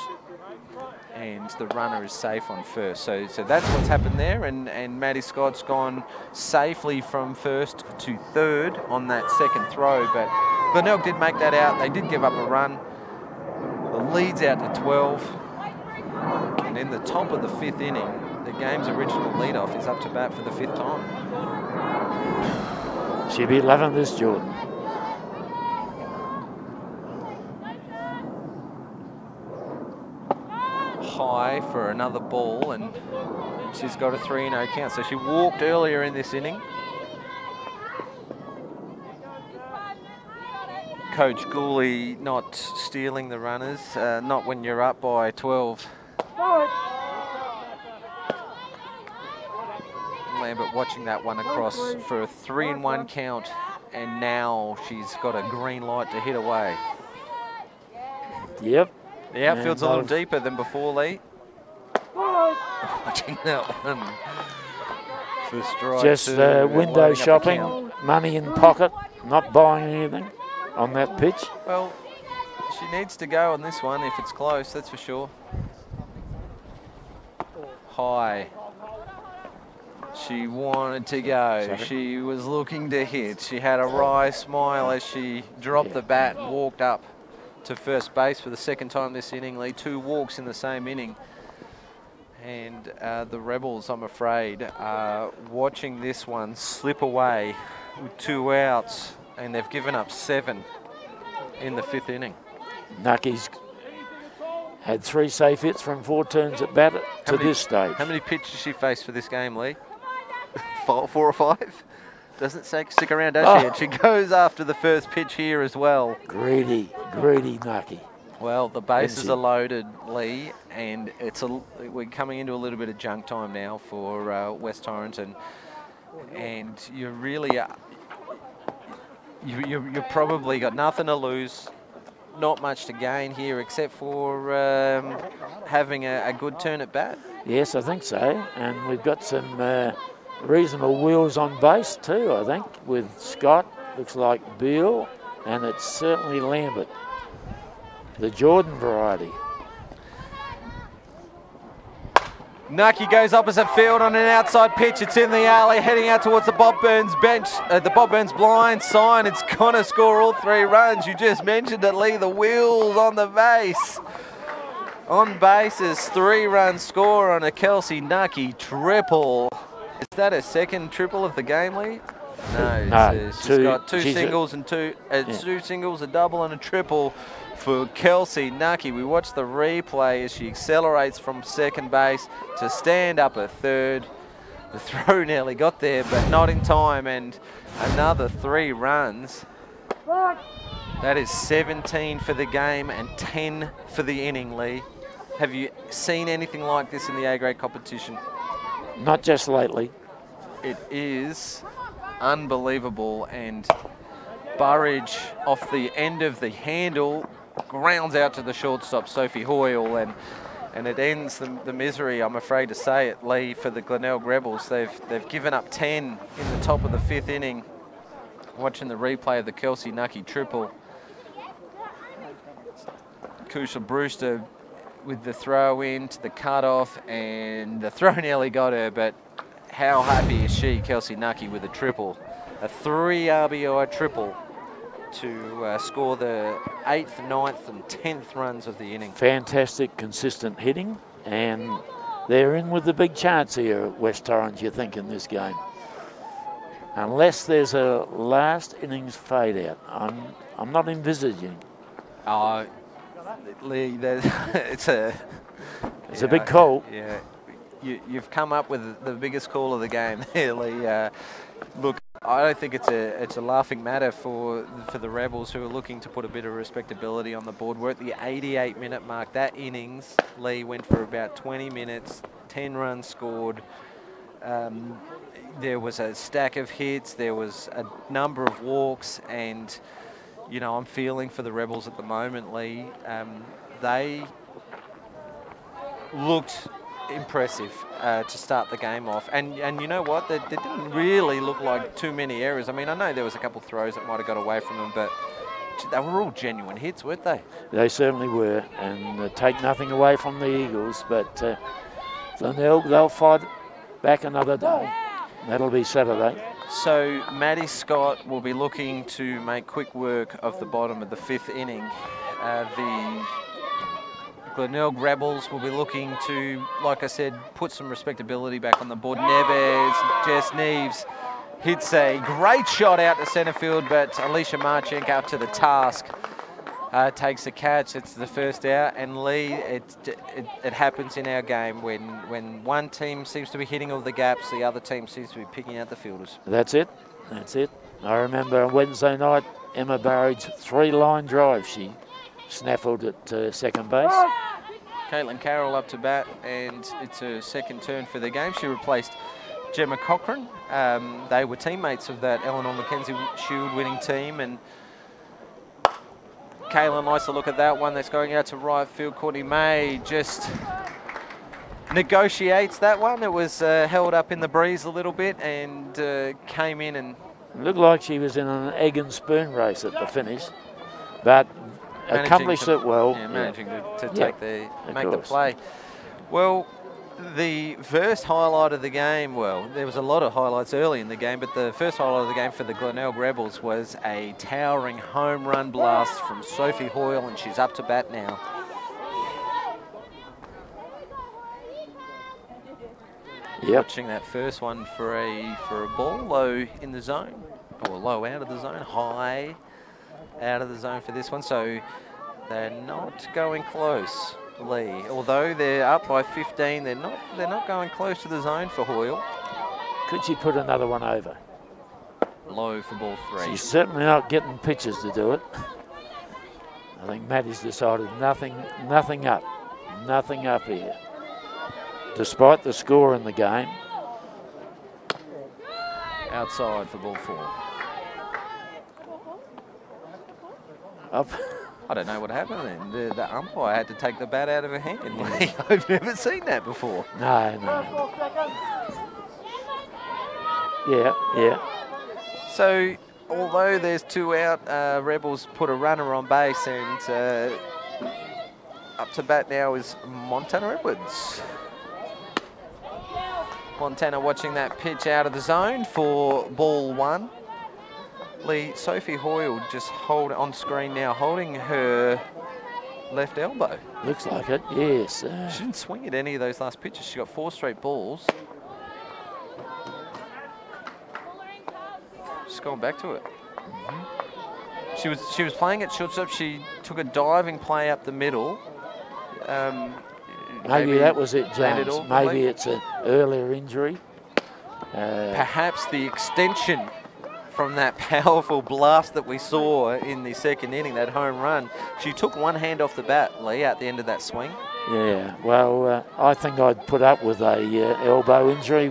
and the runner is safe on first. So that's what's happened there, and Maddie Scott's gone safely from first to third on that second throw, but Glenelg did make that out. They did give up a run. The lead's out to 12, and in the top of the 5th inning, the game's original leadoff is up to bat for the 5th time. She'll be loving this, Jordan. High for another ball, and she's got a 3-0 count. So she walked earlier in this inning. Coach Gooley not stealing the runners, not when you're up by 12. Lambert watching that one across for a 3-1 count, and now she's got a green light to hit away. Yep. The outfield's a little deeper than before, Lee. Watching that one. For strike just window shopping, money in pocket, not buying anything on that pitch. Well, she needs to go on this one if it's close, that's for sure. High. She wanted to go. Sorry. She was looking to hit. She had a wry smile as she dropped the bat and walked up to first base for the 2nd time this inning. Lee, 2 walks in the same inning. And the Rebels, I'm afraid, are watching this one slip away with 2 outs, and they've given up 7 in the 5th inning. Nucky's had 3 safe hits from 4 turns at bat to this stage. How many pitches she faced for this game, Lee? 4 or 5? Doesn't stick around, does she? And she goes after the first pitch here as well. Greedy Nucky. Well, the bases are loaded, Lee, and we're coming into a little bit of junk time now for West Torrens, and you really you're probably got nothing to lose, not much to gain here except for having a good turn at bat. Yes, I think so, and we've got some reasonable wheels on base too, I think, with Scott, looks like Beale, and it's certainly Lambert, the Jordan variety. Nucky goes opposite field on an outside pitch. It's in the alley, heading out towards the Bob Burns bench. The Bob Burns blind sign. It's gonna score all 3 runs. You just mentioned it, Lee. The wheels on the base. On bases, 3-run score on a Kelsey Nucky triple. Is that a 2nd triple of the game, Lee? No, she's got 2 singles and 2 singles, a double and a triple for Kelsey Nucky. We watched the replay as she accelerates from 2nd base to stand up at 3rd. The throw nearly got there, but not in time, and another 3 runs. That is 17 for the game and 10 for the inning, Lee. Have you seen anything like this in the A-grade competition? Not just lately. It is unbelievable, and Burridge off the end of the handle, grounds out to the shortstop, Sophie Hoyle, and it ends the misery, I'm afraid to say it, Lee, for the Glenelg Rebels. They've given up 10 in the top of the 5th inning. Watching the replay of the Kelsey Nucky triple. Kusha Brewster with the throw in to the cutoff, and the throw nearly got her, but how happy is she, Kelsey Nucky, with a triple. A 3 RBI triple to score the 8th, 9th and 10th runs of the inning. Fantastic, consistent hitting, and they're in with the big chance here at West Torrens, you think, in this game. Unless there's a last innings fade out, I'm not envisaging. Lee, it's a big call. Yeah, you've come up with the biggest call of the game there, Lee. Look, I don't think it's a laughing matter for the Rebels, who are looking to put a bit of respectability on the board. We're at the 88-minute mark. That innings, Lee, went for about 20 minutes, 10 runs scored. There was a stack of hits, there was a number of walks, and you know, I'm feeling for the Rebels at the moment, Lee. They looked impressive to start the game off, and you know what, there didn't really look like too many errors. I mean, I know there was a couple of throws that might have got away from them, but they were all genuine hits, weren't they? They certainly were, and take nothing away from the Eagles, but they'll fight back another day. That'll be Saturday. So Maddie Scott will be looking to make quick work of the bottom of the 5th inning. The Glenelg Rebels will be looking to, like I said, put some respectability back on the board. Neves, Jess Neves hits a great shot out to centre field, but Alicia Marchenko up to the task. Takes a catch. It's the first out, and Lee, it happens in our game when one team seems to be hitting all the gaps, the other team seems to be picking out the fielders. That's it. I remember on Wednesday night, Emma Burridge 3-line drive. She snaffled at second base. Caitlin Carroll up to bat, and it's her second turn for the game. She replaced Gemma Cochran. They were teammates of that Eleanor Mackenzie Shield winning team, and Kayla likes to look at that one. That's going out to right field. Courtney May just negotiates that one. It was held up in the breeze a little bit and came in and... It looked like she was in an egg and spoon race at the finish, but accomplished it well. Yeah, managing to make the play. Well, the first highlight of the game, well, there was a lot of highlights early in the game, but the first highlight of the game for the Glenelg Rebels was a towering home run blast from Sophie Hoyle, and she's up to bat now. Watching that first one for a ball low in the zone, or low out of the zone, high out of the zone for this one, so they're not going close, Lee. Although they're up by 15, they're not going close to the zone for Hoyle. Could she put another one over? Low for ball 3. She's certainly not getting pitches to do it. I think Maddie's decided nothing up here. Despite the score in the game. Outside for ball 4. Up. I don't know what happened then. The umpire had to take the bat out of her hand. I've never seen that before. No. Yeah. So, although there's 2 out, Rebels put a runner on base, and up to bat now is Montana Edwards. Montana watching that pitch out of the zone for ball 1. Lee, Sophie Hoyle just on screen now, holding her left elbow. Looks like it, yes. She didn't swing at any of those last pitches. She got 4 straight balls. Just going back to it. She was playing at shortstop. She took a diving play up the middle. Maybe that was it, James. Maybe it's an earlier injury. Perhaps the extension from that powerful blast that we saw in the second inning, that home run. She took one hand off the bat, Lee, at the end of that swing. Yeah, well, I think I'd put up with a elbow injury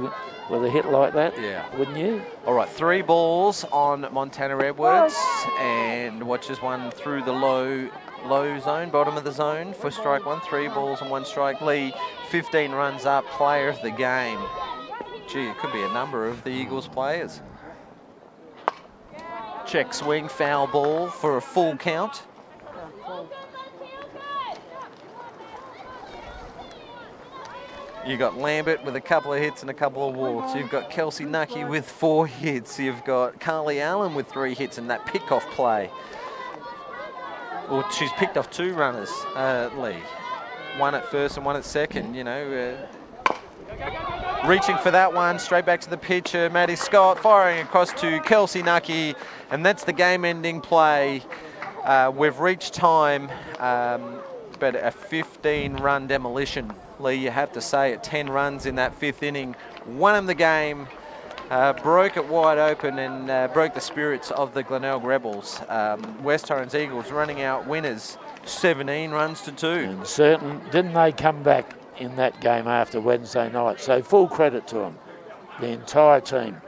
with a hit like that. Yeah. Wouldn't you? All right, 3 balls on Montana Edwards, and watches one through the low zone, bottom of the zone for strike 1. 3 balls and 1 strike. Lee, 15 runs up, player of the game. Gee, it could be a number of the Eagles players. Check swing, foul ball for a full count. You've got Lambert with a couple of hits and a couple of walks. You've got Kelsey Nucky with 4 hits. You've got Carly Allen with 3 hits in that pick-off play. Well, she's picked off 2 runners, Lee. 1 at first and 1 at second, you know. Reaching for that one, straight back to the pitcher. Maddie Scott firing across to Kelsey Nucky, and that's the game-ending play. We've reached time, but a 15-run demolition. Lee, you have to say it, 10 runs in that 5th inning. Won them the game, broke it wide open and broke the spirits of the Glenelg Rebels. West Torrens Eagles running out winners, 17 runs to 2. And certain, didn't they come back in that game after Wednesday night? So full credit to them, the entire team.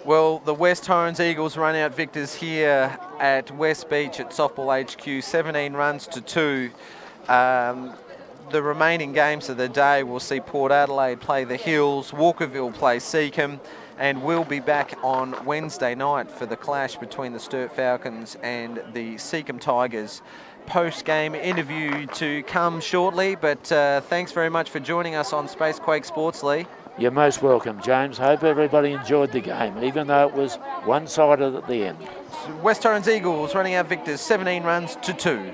Well, the West Torrens Eagles run out victors here at West Beach at Softball HQ, 17 runs to 2. The remaining games of the day will see Port Adelaide play the Hills, Walkerville play Seacombe, and we'll be back on Wednesday night for the clash between the Sturt Falcons and the Seacombe Tigers. Post-game interview to come shortly, but thanks very much for joining us on Spacequake Sports, Lee. You're most welcome, James. Hope everybody enjoyed the game, even though it was one-sided at the end. West Torrens Eagles running out victors, 17 runs to 2.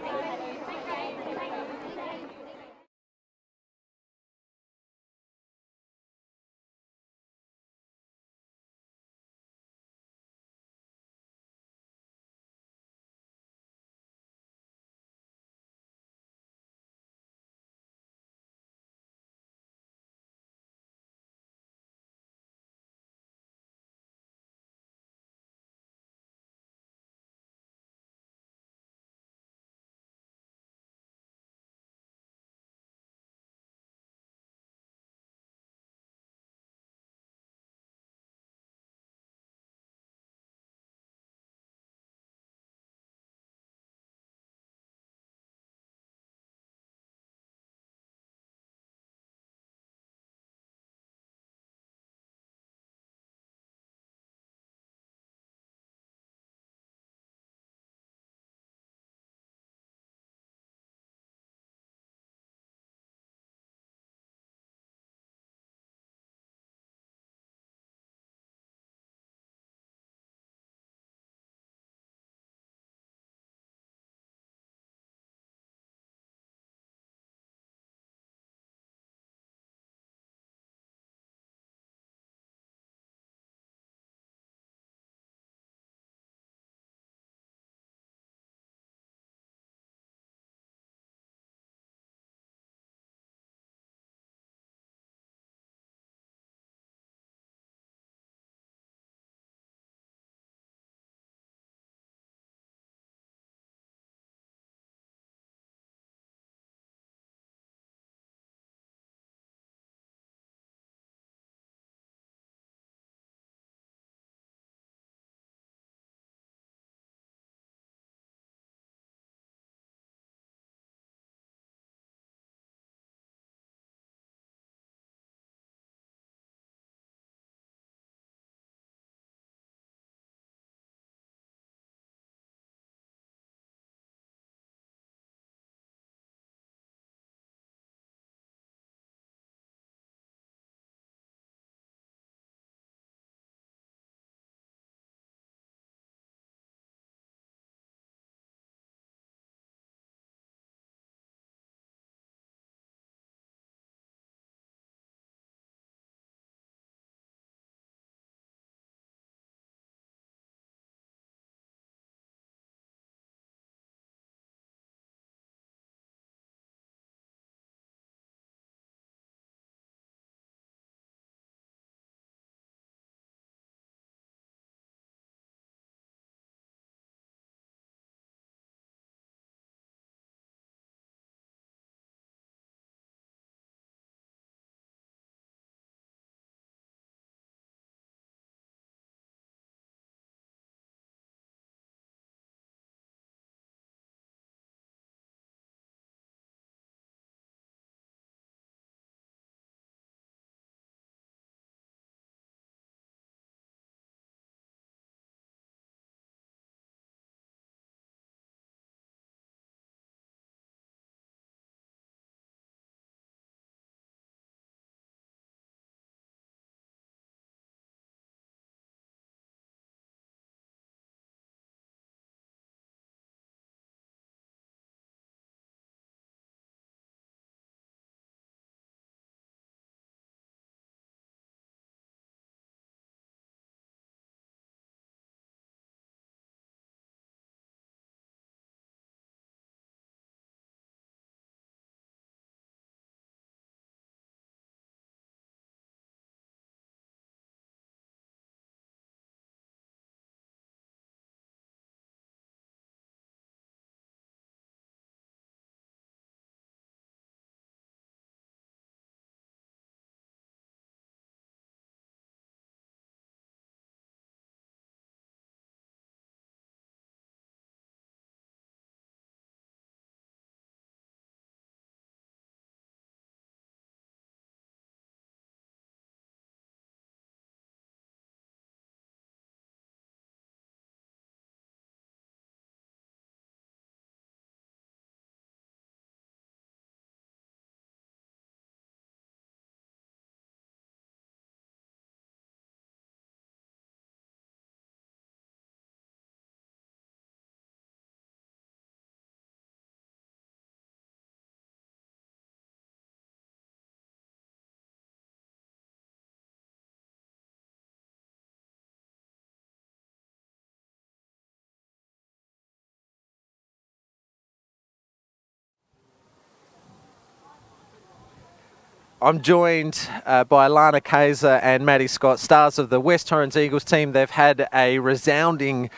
I'm joined by Lana Kaiser and Maddie Scott, stars of the West Torrens Eagles team. They've had a resounding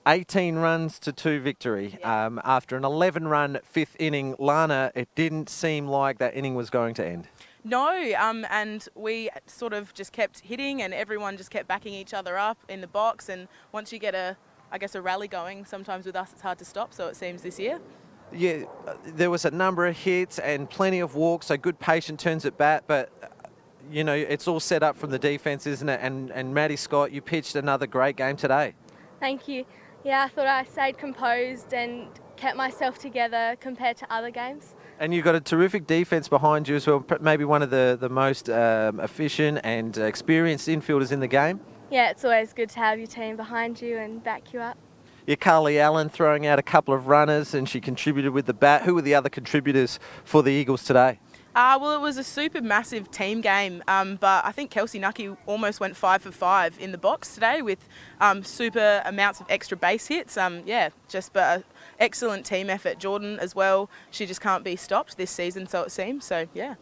18 runs to 2 victory. After an 11-run 5th inning, Lana, it didn't seem like that inning was going to end. No, and we sort of just kept hitting and everyone just kept backing each other up in the box. And once you get a rally going, sometimes with us it's hard to stop, so it seems this year. Yeah, there was a number of hits and plenty of walks, so good patient turns at bat, but you know, it's all set up from the defence, isn't it? And Maddie Scott, you pitched another great game today. Thank you. Yeah, I thought I stayed composed and kept myself together compared to other games. And you've got a terrific defence behind you as well, maybe one of the most efficient and experienced infielders in the game. Yeah, it's always good to have your team behind you and back you up. Yeah, Carly Allen throwing out a couple of runners and she contributed with the bat. Who were the other contributors for the Eagles today? Well, it was a super massive team game, but I think Kelsey Nucky almost went 5 for 5 in the box today with super amounts of extra base hits. Yeah, but an excellent team effort. Jordan as well, she just can't be stopped this season, so it seems. So, yeah.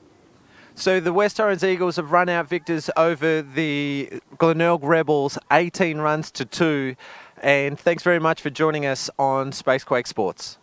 So the West Torrens Eagles have run out victors over the Glenelg Rebels, 18 runs to 2. And thanks very much for joining us on Spacequake Sports.